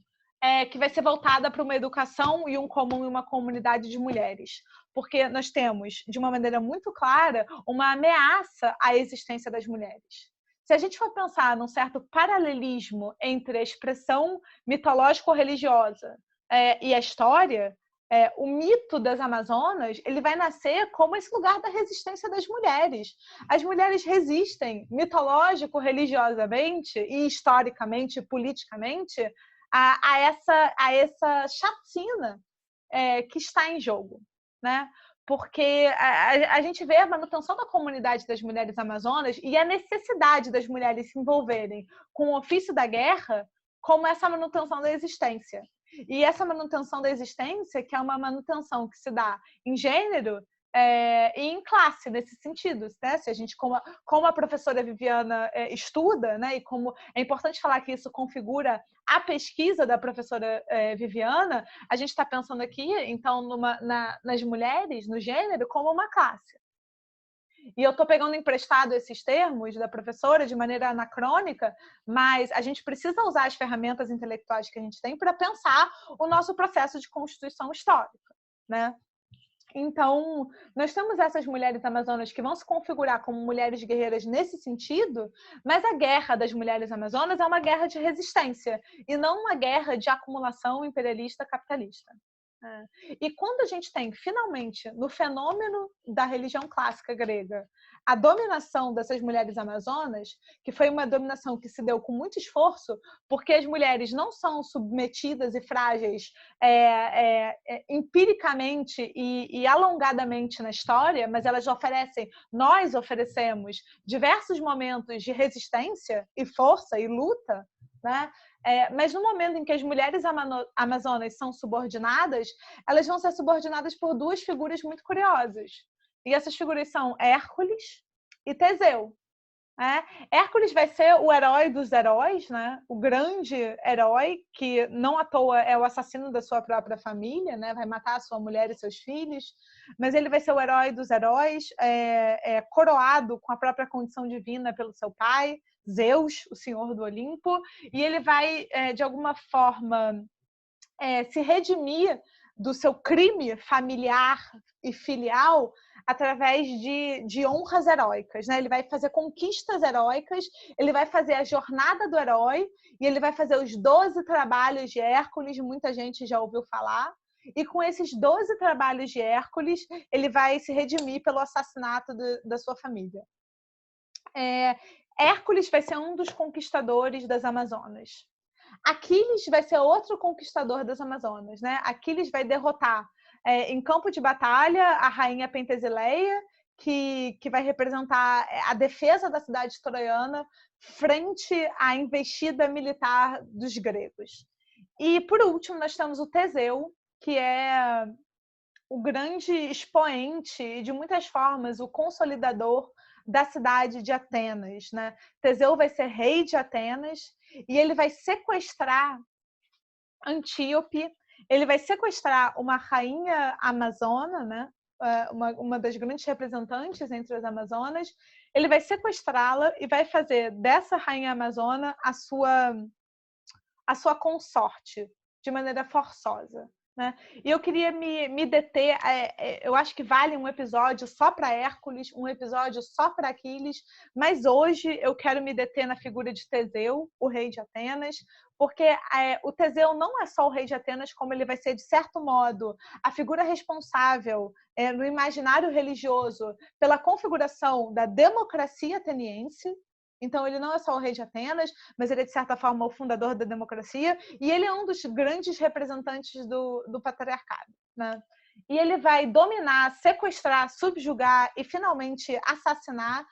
que vai ser voltada para uma educação e um comum e uma comunidade de mulheres. Porque nós temos, de uma maneira muito clara, uma ameaça à existência das mulheres. Se a gente for pensar num certo paralelismo entre a expressão mitológico-religiosa e a história, o mito das Amazonas, ele vai nascer como esse lugar da resistência das mulheres. As mulheres resistem mitológico, religiosamente e historicamente, politicamente, a essa chacina que está em jogo, né? Porque a gente vê a manutenção da comunidade das mulheres amazonas e a necessidade das mulheres se envolverem com o ofício da guerra como essa manutenção da existência. E essa manutenção da existência, que é uma manutenção que se dá em gênero e em classe, nesse sentido, né? Se a gente, como a professora Viviana estuda, né? E como é importante falar que isso configura a pesquisa da professora Viviana, a gente está pensando aqui, então, nas mulheres, no gênero, como uma classe. E eu estou pegando emprestado esses termos da professora de maneira anacrônica, mas a gente precisa usar as ferramentas intelectuais que a gente tem para pensar o nosso processo de constituição histórica, né? Então, nós temos essas mulheres amazonas que vão se configurar como mulheres guerreiras nesse sentido, mas a guerra das mulheres amazonas é uma guerra de resistência e não uma guerra de acumulação imperialista capitalista. E quando a gente tem, finalmente, no fenômeno da religião clássica grega, a dominação dessas mulheres amazonas, que foi uma dominação que se deu com muito esforço, porque as mulheres não são submetidas e frágeis empiricamente e alongadamente na história, mas elas nós oferecemos diversos momentos de resistência e força e luta, né? Mas no momento em que as mulheres amazonas são subordinadas, elas vão ser subordinadas por duas figuras muito curiosas. E essas figuras são Hércules e Teseu. Hércules vai ser o herói dos heróis, né? O grande herói, que não à toa é o assassino da sua própria família, né? Vai matar a sua mulher e seus filhos, mas ele vai ser o herói dos heróis, coroado com a própria condição divina pelo seu pai, Zeus, o senhor do Olimpo, e ele vai, de alguma forma, se redimir do seu crime familiar e filial através de honras heróicas, né? Ele vai fazer conquistas heróicas, ele vai fazer a jornada do herói e ele vai fazer os 12 trabalhos de Hércules, muita gente já ouviu falar, e com esses 12 trabalhos de Hércules, ele vai se redimir pelo assassinato da sua família. Hércules vai ser um dos conquistadores das Amazonas. Aquiles vai ser outro conquistador das Amazonas, né? Aquiles vai derrotar em campo de batalha a rainha Pentesileia, que vai representar a defesa da cidade troiana frente à investida militar dos gregos. E, por último, nós temos o Teseu, que é o grande expoente e, de muitas formas, o consolidador da cidade de Atenas, né? Teseu vai ser rei de Atenas e ele vai sequestrar Antíope, ele vai sequestrar uma rainha amazona, né? Uma das grandes representantes entre as amazonas, ele vai sequestrá-la e vai fazer dessa rainha amazona a sua consorte, de maneira forçosa. Né? E eu queria me deter, eu acho que vale um episódio só para Hércules, um episódio só para Aquiles, mas hoje eu quero me deter na figura de Teseu, o rei de Atenas, porque o Teseu não é só o rei de Atenas, como ele vai ser, de certo modo, a figura responsável no imaginário religioso pela configuração da democracia ateniense. Então, ele não é só o rei de Atenas, mas ele é, de certa forma, o fundador da democracia, e ele é um dos grandes representantes do patriarcado. Né? E ele vai dominar, sequestrar, subjugar e, finalmente, assassinar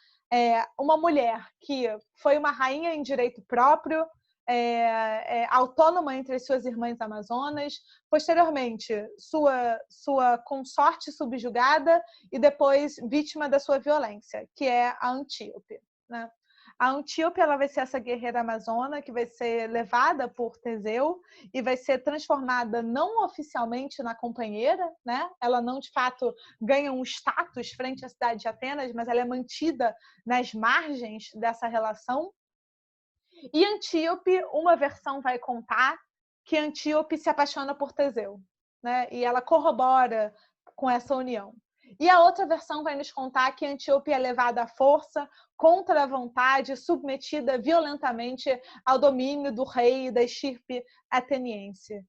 uma mulher que foi uma rainha em direito próprio, autônoma entre as suas irmãs amazonas, posteriormente, sua consorte subjugada e depois vítima da sua violência, que é a Antíope. Né? A Antíope ela vai ser essa guerreira amazona que vai ser levada por Teseu e vai ser transformada não oficialmente na companheira, né? Ela não, de fato, ganha um status frente à cidade de Atenas, mas ela é mantida nas margens dessa relação. E Antíope, uma versão vai contar que Antíope se apaixona por Teseu, né? E ela corrobora com essa união. E a outra versão vai nos contar que Antíope é levada à força, contra a vontade, submetida violentamente ao domínio do rei e da estirpe ateniense.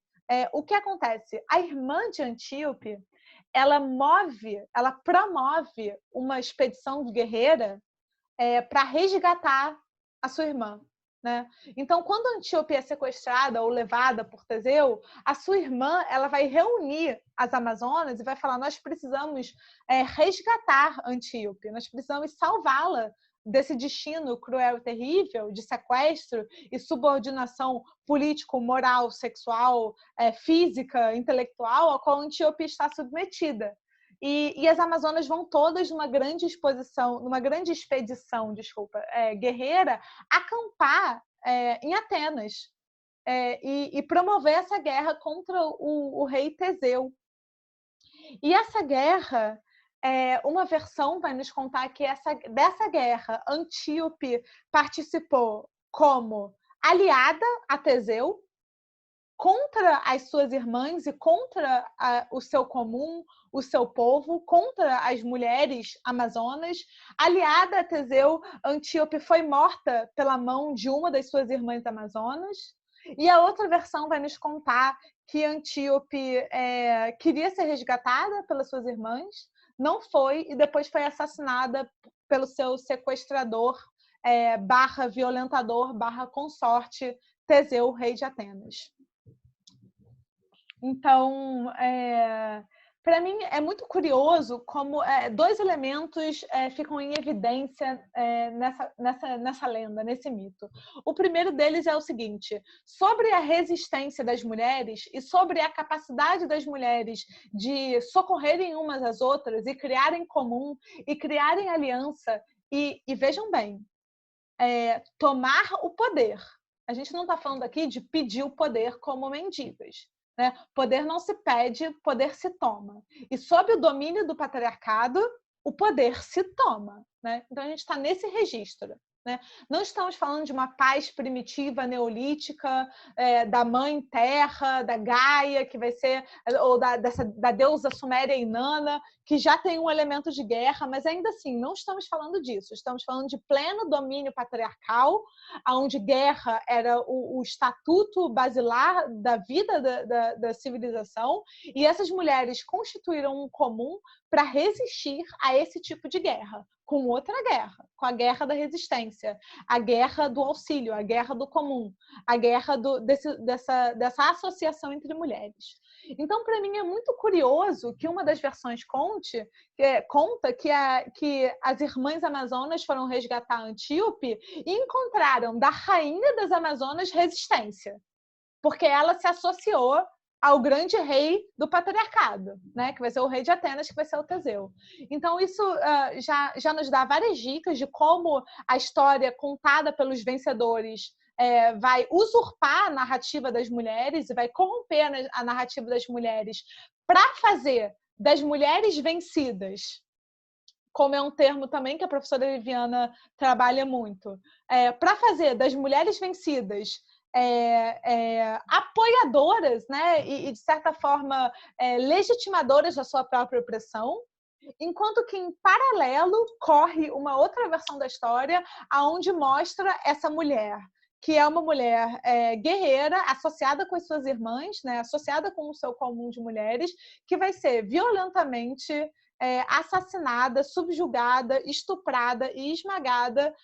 O que acontece? A irmã de Antíope, ela promove uma expedição guerreira para resgatar a sua irmã. Né? Então, quando Antíope é sequestrada ou levada por Teseu, a sua irmã ela vai reunir as Amazonas e vai falar: nós precisamos resgatar Antíope, nós precisamos salvá-la desse destino cruel e terrível de sequestro e subordinação político, moral, sexual, física, intelectual, a qual Antíope está submetida. E as Amazonas vão todas numa grande expedição, guerreira, acampar em Atenas e promover essa guerra contra o rei Teseu. E essa guerra, uma versão vai nos contar que dessa guerra, Antíope participou como aliada a Teseu, contra as suas irmãs e contra o seu comum, o seu povo, contra as mulheres amazonas. Aliada a Teseu, Antíope foi morta pela mão de uma das suas irmãs amazonas. E a outra versão vai nos contar que Antíope queria ser resgatada pelas suas irmãs, não foi, e depois foi assassinada pelo seu sequestrador, barra violentador, barra consorte, Teseu, rei de Atenas. Então, para mim é muito curioso como dois elementos ficam em evidência nessa lenda, nesse mito. O primeiro deles é o seguinte: sobre a resistência das mulheres e sobre a capacidade das mulheres de socorrerem umas às outras e criarem comum e criarem aliança e vejam bem, tomar o poder. A gente não está falando aqui de pedir o poder como mendigas. Né? Poder não se pede, poder se toma. E sob o domínio do patriarcado, o poder se toma. Né? Então, a gente está nesse registro. Né? Não estamos falando de uma paz primitiva, neolítica, da mãe terra, da Gaia, que vai ser, ou da deusa suméria Inanna, que já tem um elemento de guerra, mas ainda assim, não estamos falando disso. Estamos falando de pleno domínio patriarcal, onde guerra era o estatuto basilar da vida da civilização, e essas mulheres constituíram um comum para resistir a esse tipo de guerra, com outra guerra, com a guerra da resistência, a guerra do auxílio, a guerra do comum, a guerra dessa associação entre mulheres. Então, para mim, é muito curioso que uma das versões conta que as irmãs amazonas foram resgatar Antíope e encontraram da rainha das Amazonas resistência, porque ela se associou ao grande rei do patriarcado, né? Que vai ser o rei de Atenas, que vai ser o Teseu. Então, isso já nos dá várias dicas de como a história contada pelos vencedores vai usurpar a narrativa das mulheres e vai corromper a narrativa das mulheres para fazer das mulheres vencidas, como é um termo também que a professora Viviana trabalha muito, para fazer das mulheres vencidas apoiadoras, né? E, de certa forma, legitimadoras da sua própria opressão, enquanto que, em paralelo, corre uma outra versão da história onde mostra essa mulher, que é uma mulher guerreira, associada com as suas irmãs, né? Associada com o seu comum de mulheres, que vai ser violentamente assassinada, subjugada, estuprada e esmagada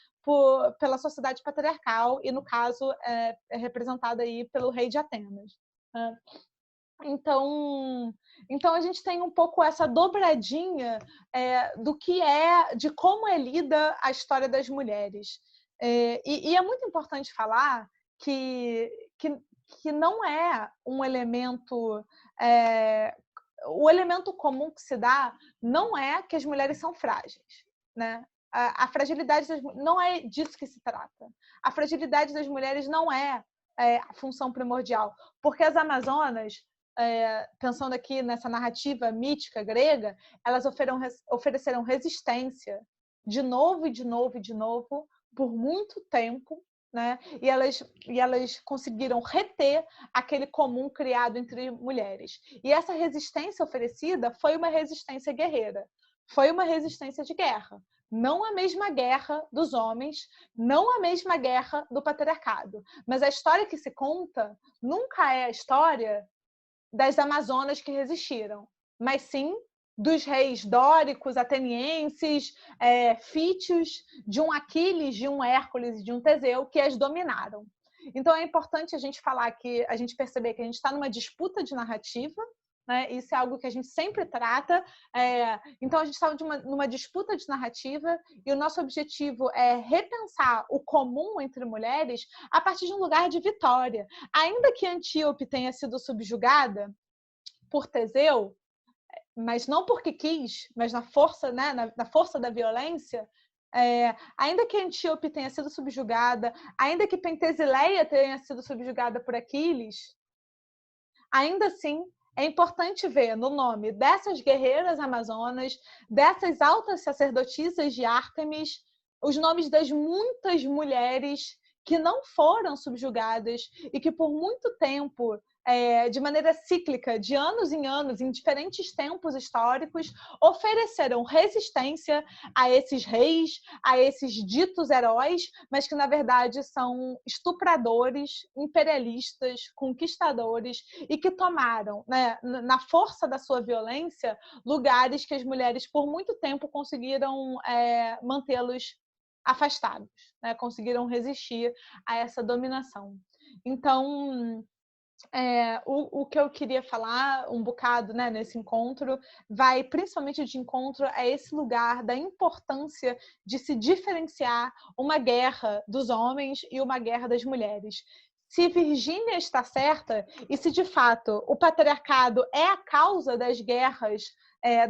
pela sociedade patriarcal, e no caso é representada aí pelo rei de Atenas. Então a gente tem um pouco essa dobradinha de como é lida a história das mulheres. E é muito importante falar que não é um elemento... o elemento comum que se dá não é que as mulheres são frágeis, né? A fragilidade não é disso que se trata. A fragilidade das mulheres não é a função primordial, porque as Amazonas, pensando aqui nessa narrativa mítica grega, elas ofereceram resistência de novo e de novo e de novo por muito tempo, né? E elas conseguiram reter aquele comum criado entre mulheres. E essa resistência oferecida foi uma resistência guerreira, foi uma resistência de guerra. Não a mesma guerra dos homens, não a mesma guerra do patriarcado. Mas a história que se conta nunca é a história das Amazonas que resistiram, mas sim dos reis dóricos, atenienses, fítios, de um Aquiles, de um Hércules e de um Teseu que as dominaram. Então é importante a gente perceber que a gente está numa disputa de narrativa, né? Isso é algo que a gente sempre trata. Então a gente está numa disputa de narrativa e o nosso objetivo é repensar o comum entre mulheres a partir de um lugar de vitória. Ainda que Antíope tenha sido subjugada por Teseu, mas não porque quis, mas na força, né, na força da violência, ainda que Antíope tenha sido subjugada, ainda que Pentesileia tenha sido subjugada por Aquiles, ainda assim é importante ver no nome dessas guerreiras amazonas, dessas altas sacerdotisas de Ártemis, os nomes das muitas mulheres que não foram subjugadas e que por muito tempo de maneira cíclica, de anos em anos, em diferentes tempos históricos, ofereceram resistência a esses reis, a esses ditos heróis, mas que, na verdade, são estupradores, imperialistas, conquistadores e que tomaram, né, na força da sua violência, lugares que as mulheres, por muito tempo, conseguiram mantê-los afastados, né? Conseguiram resistir a essa dominação. Então, o que eu queria falar um bocado, né, nesse encontro vai principalmente de encontro a esse lugar da importância de se diferenciar uma guerra dos homens e uma guerra das mulheres. Se Virgínia está certa e se de fato o patriarcado é a causa das guerras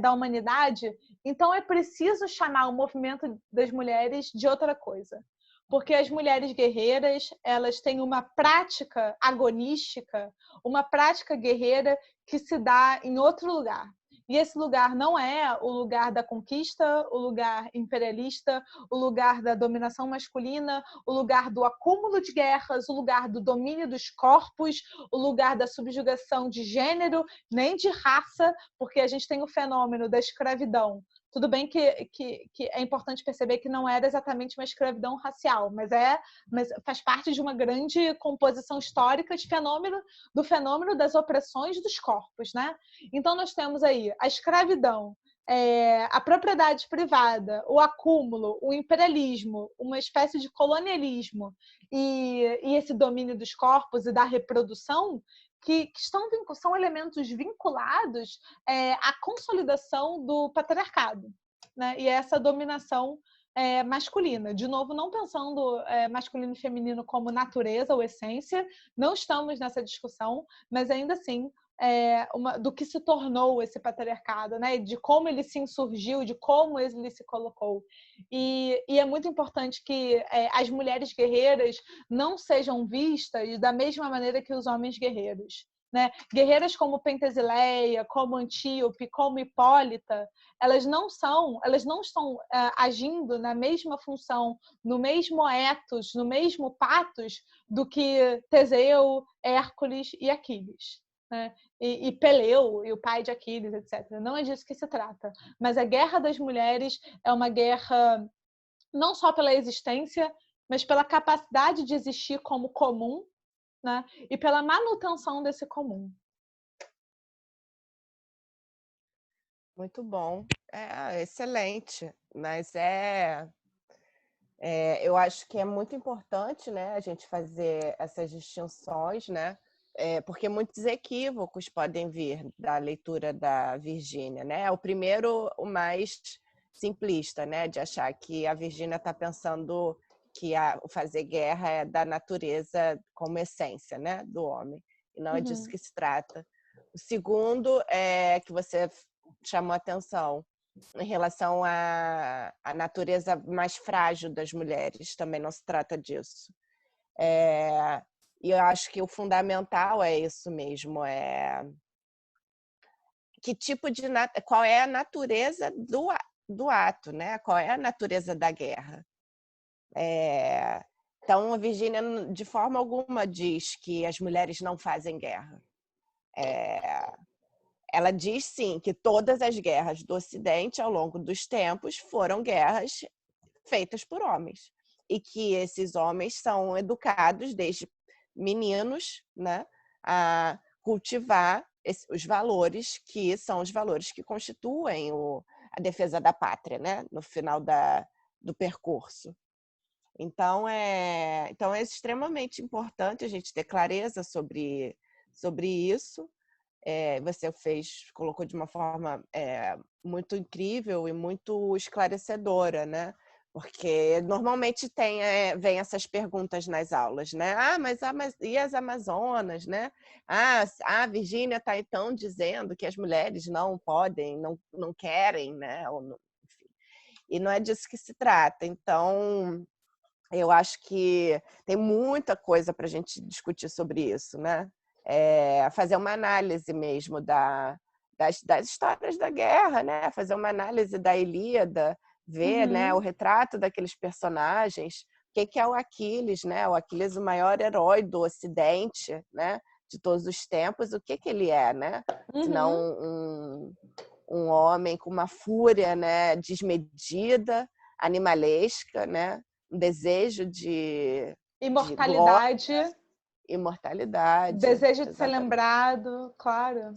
da humanidade, então é preciso chamar o movimento das mulheres de outra coisa. Porque as mulheres guerreiras, elas têm uma prática agonística, uma prática guerreira que se dá em outro lugar. E esse lugar não é o lugar da conquista, o lugar imperialista, o lugar da dominação masculina, o lugar do acúmulo de guerras, o lugar do domínio dos corpos, o lugar da subjugação de gênero, nem de raça, porque a gente tem o fenômeno da escravidão. Tudo bem que é importante perceber que não era exatamente uma escravidão racial, mas faz parte de uma grande composição histórica do fenômeno das opressões dos corpos, né? Então nós temos aí a escravidão, a propriedade privada, o acúmulo, o imperialismo, uma espécie de colonialismo e esse domínio dos corpos e da reprodução que são elementos vinculados à consolidação do patriarcado, né? E essa dominação masculina. De novo, não pensando masculino e feminino como natureza ou essência, não estamos nessa discussão, mas ainda assim do que se tornou esse patriarcado, né? De como ele se insurgiu, de como ele se colocou. E é muito importante que as mulheres guerreiras não sejam vistas da mesma maneira que os homens guerreiros. Né? Guerreiras como Pentesileia, como Antíope, como Hipólita, elas não estão agindo na mesma função, no mesmo ethos, no mesmo patos do que Teseu, Hércules e Aquiles. Né? E Peleu, e o pai de Aquiles, etc. Não é disso que se trata. Mas a guerra das mulheres é uma guerra não só pela existência, mas pela capacidade de existir como comum, né? E pela manutenção desse comum. Muito bom. Excelente. Mas eu acho que é muito importante, né, a gente fazer essas distinções, né? Porque muitos equívocos podem vir da leitura da Virgínia, né? O primeiro, o mais simplista, né, de achar que a Virgínia está pensando que o fazer guerra é da natureza como essência, né, do homem. E não é disso que se trata. O segundo é que você chamou a atenção em relação à natureza mais frágil das mulheres. Também não se trata disso. E eu acho que o fundamental é isso mesmo, qual é a natureza do ato, né? Qual é a natureza da guerra. Então, a Virgínia, de forma alguma, diz que as mulheres não fazem guerra. Ela diz, sim, que todas as guerras do Ocidente, ao longo dos tempos, foram guerras feitas por homens. E que esses homens são educados desde meninos, né, a cultivar os valores que são os valores que constituem a defesa da pátria, né, no final do percurso. Então é extremamente importante a gente ter clareza sobre isso. Você colocou de uma forma muito incrível e muito esclarecedora, né? Porque normalmente vem essas perguntas nas aulas, né? Mas e as Amazonas, né? A Virgínia está então dizendo que as mulheres não podem, não querem, né? Enfim. E não é disso que se trata. Então, eu acho que tem muita coisa para a gente discutir sobre isso, né? Fazer uma análise mesmo das histórias da guerra, né? Fazer uma análise da Ilíada, ver, né, o retrato daqueles personagens, o que é o Aquiles, né? O Aquiles, o maior herói do Ocidente, né? de todos os tempos, o que ele é, né? Senão um homem com uma fúria, né, desmedida, animalesca, né? Um desejo de glória, Imortalidade, imortalidade, desejo de ser exatamente. lembrado, claro.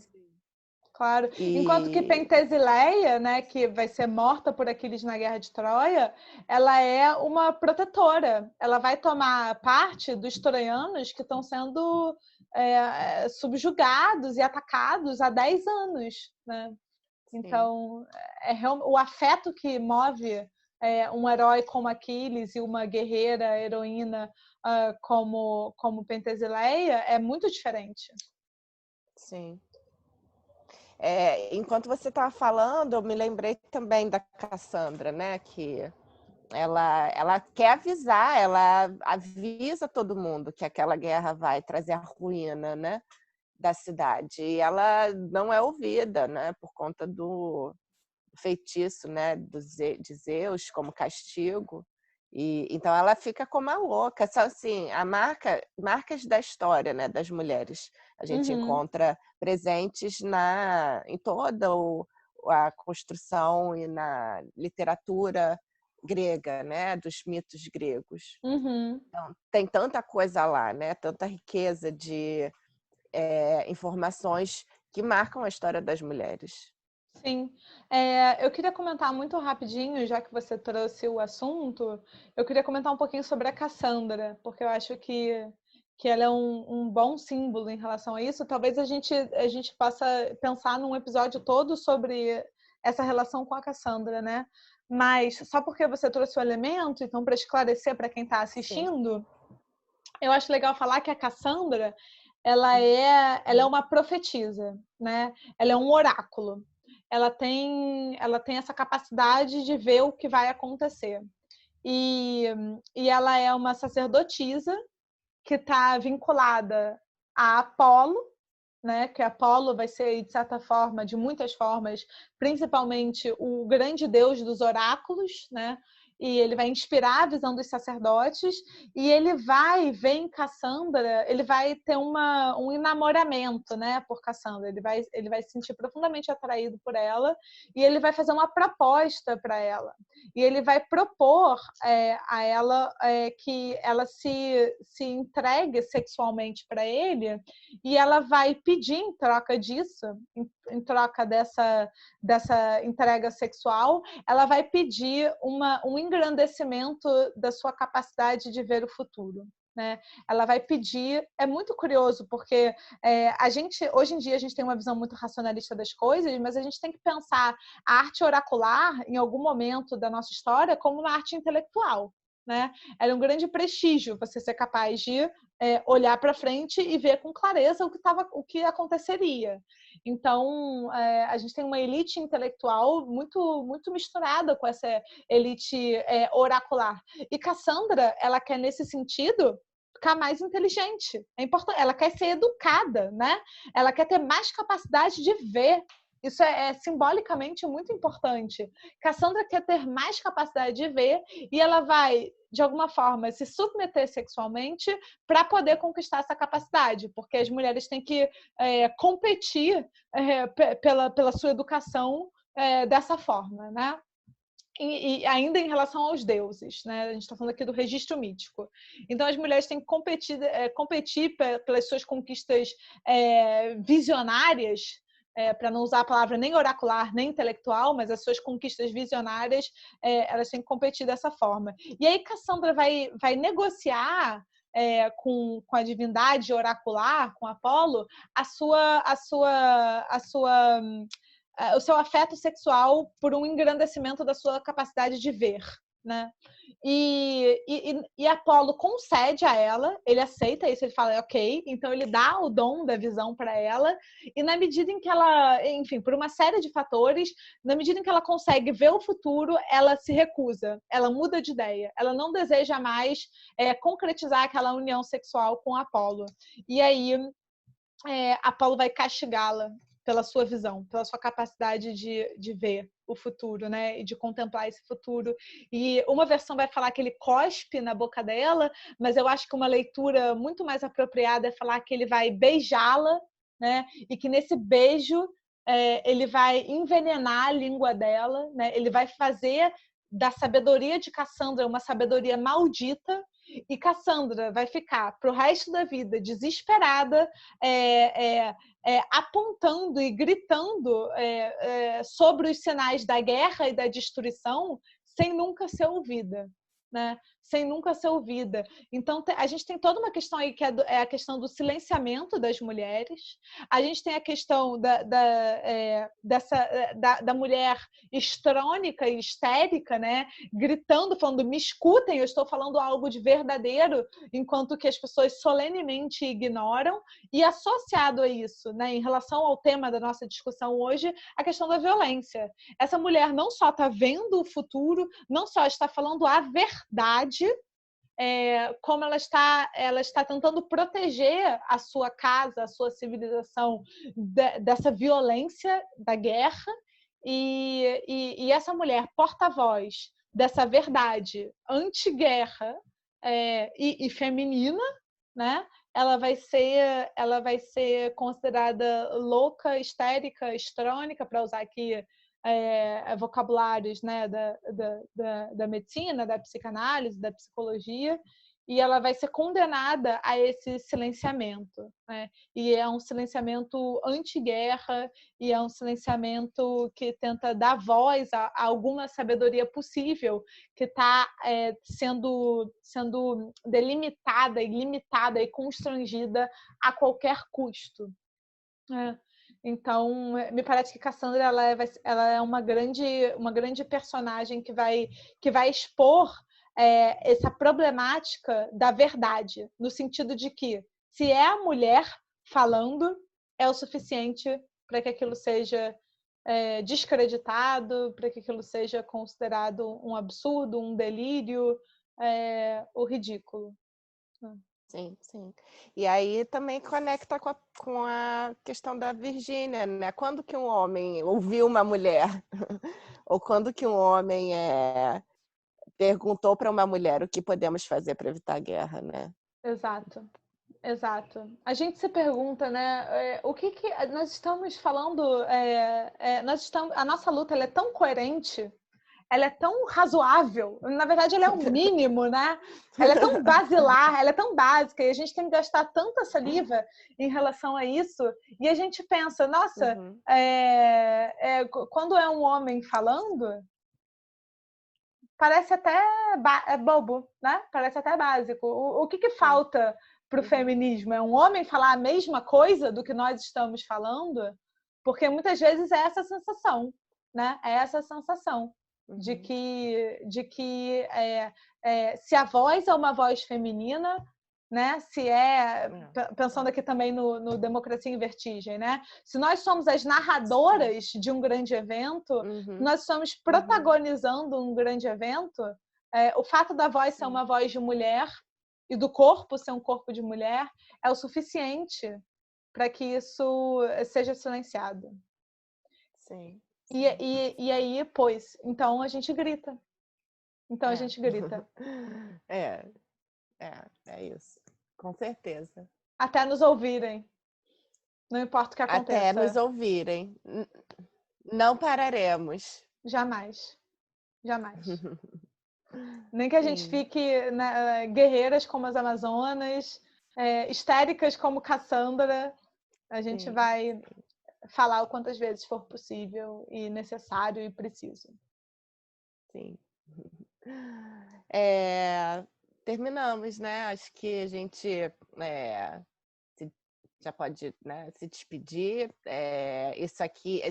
Claro. Enquanto que E Pentesileia, né, que vai ser morta por Aquiles na Guerra de Troia, ela é uma protetora. Ela vai tomar parte dos troianos que estão sendo subjugados e atacados há 10 anos, né? Então, o afeto que move um herói como Aquiles e uma guerreira, heroína como Pentesileia é muito diferente. sim. Enquanto você estava falando, eu me lembrei também da Cassandra, né? Que ela quer avisar, ela avisa todo mundo que aquela guerra vai trazer a ruína, né, da cidade. E ela não é ouvida, né, por conta do feitiço, né, de Zeus como castigo. E então ela fica como a louca. Só assim, marcas da história, né, das mulheres. A gente encontra presentes em toda a construção e na literatura grega, né, dos mitos gregos. Então, tem tanta coisa lá, né, tanta riqueza de informações que marcam a história das mulheres. Sim. Eu queria comentar muito rapidinho, já que você trouxe o assunto, eu queria comentar um pouquinho sobre a Cassandra, porque eu acho que ela é um bom símbolo em relação a isso. Talvez a gente possa pensar num episódio todo sobre essa relação com a Cassandra, né? Mas só porque você trouxe o elemento, então, para esclarecer para quem está assistindo, eu acho legal falar que a Cassandra ela é uma profetisa, né? Ela é um oráculo. Ela tem essa capacidade de ver o que vai acontecer. E ela é uma sacerdotisa que está vinculada a Apolo, né? Que Apolo vai ser, de certa forma, de muitas formas, principalmente o grande deus dos oráculos, né? E ele vai inspirar a visão dos sacerdotes, e ele vai ver em Cassandra, ele vai ter um enamoramento, né, por Cassandra. Ele vai se sentir profundamente atraído por ela, e ele vai fazer uma proposta para ela. E ele vai propor a ela que ela se entregue sexualmente para ele, e ela vai pedir em troca disso, em troca dessa entrega sexual, ela vai pedir um engrandecimento da sua capacidade de ver o futuro. Né? Ela vai pedir, é muito curioso, porque hoje em dia a gente tem uma visão muito racionalista das coisas, mas a gente tem que pensar a arte oracular, em algum momento da nossa história, como uma arte intelectual. Né? Era um grande prestígio você ser capaz de olhar para frente e ver com clareza o que aconteceria. Então, a gente tem uma elite intelectual muito, muito misturada com essa elite oracular. E Cassandra, ela quer, nesse sentido, ficar mais inteligente. É importante. Ela quer ser educada, né? Ela quer ter mais capacidade de ver. Isso é simbolicamente muito importante. Cassandra quer ter mais capacidade de ver, e ela vai, de alguma forma, se submeter sexualmente para poder conquistar essa capacidade, porque as mulheres têm que competir pela sua educação dessa forma, né? E ainda em relação aos deuses, né? A gente está falando aqui do registro mítico. Então, as mulheres têm que competir pelas suas conquistas visionárias, para não usar a palavra nem oracular, nem intelectual, mas as suas conquistas visionárias, elas têm que competir dessa forma. E aí Cassandra vai negociar com a divindade oracular, com Apolo, o seu afeto sexual por um engrandecimento da sua capacidade de ver, né? E Apolo concede a ela, ele aceita isso, ele fala, ok, então ele dá o dom da visão para ela, e na medida em que ela, enfim, por uma série de fatores, na medida em que ela consegue ver o futuro, ela se recusa, ela muda de ideia, ela não deseja mais concretizar aquela união sexual com Apolo. E aí Apolo vai castigá-la pela sua visão, pela sua capacidade de ver o futuro, né? E de contemplar esse futuro. E uma versão vai falar que ele cospe na boca dela, mas eu acho que uma leitura muito mais apropriada é falar que ele vai beijá-la, né? E que nesse beijo ele vai envenenar a língua dela, né? Ele vai fazer da sabedoria de Cassandra uma sabedoria maldita, e Cassandra vai ficar para o resto da vida desesperada, apontando e gritando sobre os sinais da guerra e da destruição, sem nunca ser ouvida, né? Sem nunca ser ouvida. Então, a gente tem toda uma questão aí que é a questão do silenciamento das mulheres. A gente tem a questão da mulher histrônica e histérica, né? Gritando, falando, me escutem, eu estou falando algo de verdadeiro, enquanto que as pessoas solenemente ignoram. E associado a isso, né, em relação ao tema da nossa discussão hoje, a questão da violência. Essa mulher não só está vendo o futuro, não só está falando a verdade, como ela está tentando proteger a sua casa, a sua civilização dessa violência da guerra, e essa mulher porta-voz dessa verdade anti-guerra e feminina, né? Ela vai ser considerada louca, histérica, histrônica, para usar aqui vocabulários, né, da medicina, da psicanálise, da psicologia, e ela vai ser condenada a esse silenciamento, né? E é um silenciamento anti-guerra, e é um silenciamento que tenta dar voz a alguma sabedoria possível que está sendo delimitada e limitada e constrangida a qualquer custo. Então, me parece que Cassandra ela é uma grande personagem que vai expor essa problemática da verdade, no sentido de que, se é a mulher falando, é o suficiente para que aquilo seja descreditado, para que aquilo seja considerado um absurdo, um delírio, o ridículo. Sim, sim. E aí também conecta com a questão da Virgínia, né? Quando que um homem ouviu uma mulher, ou quando que um homem perguntou para uma mulher o que podemos fazer para evitar a guerra, né? Exato. Exato. A gente se pergunta, né, o que nós estamos falando, a nossa luta ela é tão coerente, ela é tão razoável, na verdade ela é um mínimo, né? Ela é tão basilar, ela é tão básica, e a gente tem que gastar tanta saliva em relação a isso, e a gente pensa, nossa, Uhum. quando é um homem falando, parece até bobo, né? Parece até básico. O que falta para o feminismo? É um homem falar a mesma coisa do que nós estamos falando? Porque muitas vezes é essa sensação, né? É essa sensação de que se a voz é uma voz feminina, né? Se pensando aqui também no Democracia em Vertigem, né? Se nós somos as narradoras de um grande evento, nós estamos protagonizando um grande evento, o fato da voz ser uma voz de mulher e do corpo ser um corpo de mulher é o suficiente para que isso seja silenciado. Sim. E aí, pois, então a gente grita. Então a gente grita. É isso. Com certeza. Até nos ouvirem. Não importa o que aconteça. Até nos ouvirem. Não pararemos. Jamais. Jamais. Nem que a gente fique guerreiras como as Amazonas, histéricas como Cassandra, a gente vai falar o quantas vezes for possível e necessário e preciso. Sim. Terminamos, né? Acho que a gente já pode, né, se despedir. Isso aqui,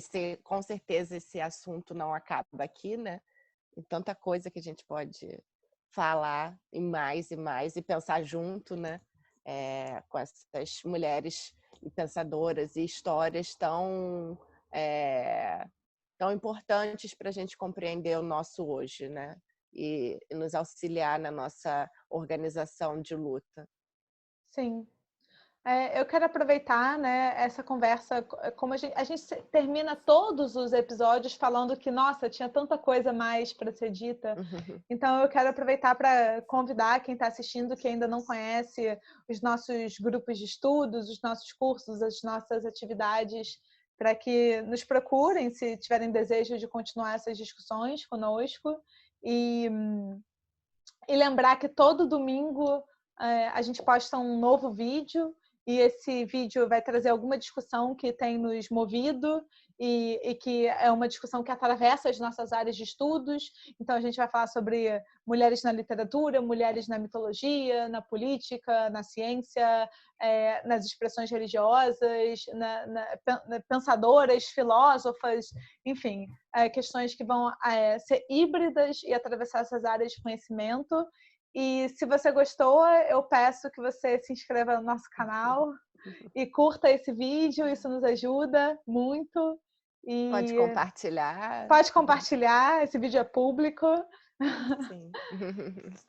com certeza, esse assunto não acaba aqui, né? Tem tanta coisa que a gente pode falar e mais, e pensar junto, né? Com essas mulheres e pensadoras e histórias tão importantes para a gente compreender o nosso hoje, né? E nos auxiliar na nossa organização de luta. Sim. Eu quero aproveitar, né, essa conversa, como a gente termina todos os episódios falando que, nossa, tinha tanta coisa mais para ser dita. Então, eu quero aproveitar para convidar quem está assistindo, que ainda não conhece os nossos grupos de estudos, os nossos cursos, as nossas atividades, para que nos procurem se tiverem desejo de continuar essas discussões conosco. E lembrar que todo domingo a gente posta um novo vídeo e esse vídeo vai trazer alguma discussão que tem nos movido e que é uma discussão que atravessa as nossas áreas de estudos. Então, a gente vai falar sobre mulheres na literatura, mulheres na mitologia, na política, na ciência, nas expressões religiosas, pensadoras, filósofas, enfim, questões que vão ser híbridas e atravessar essas áreas de conhecimento. E se você gostou, eu peço que você se inscreva no nosso canal e curta esse vídeo, isso nos ajuda muito. Pode E compartilhar. pode compartilhar, esse vídeo é público. Sim.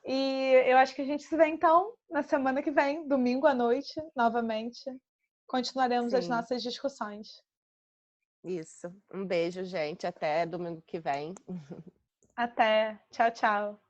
E eu acho que a gente se vê então na semana que vem, domingo à noite, novamente. Continuaremos as Sim. nossas discussões. Isso. Um beijo, gente. Até domingo que vem. Até. Tchau, tchau.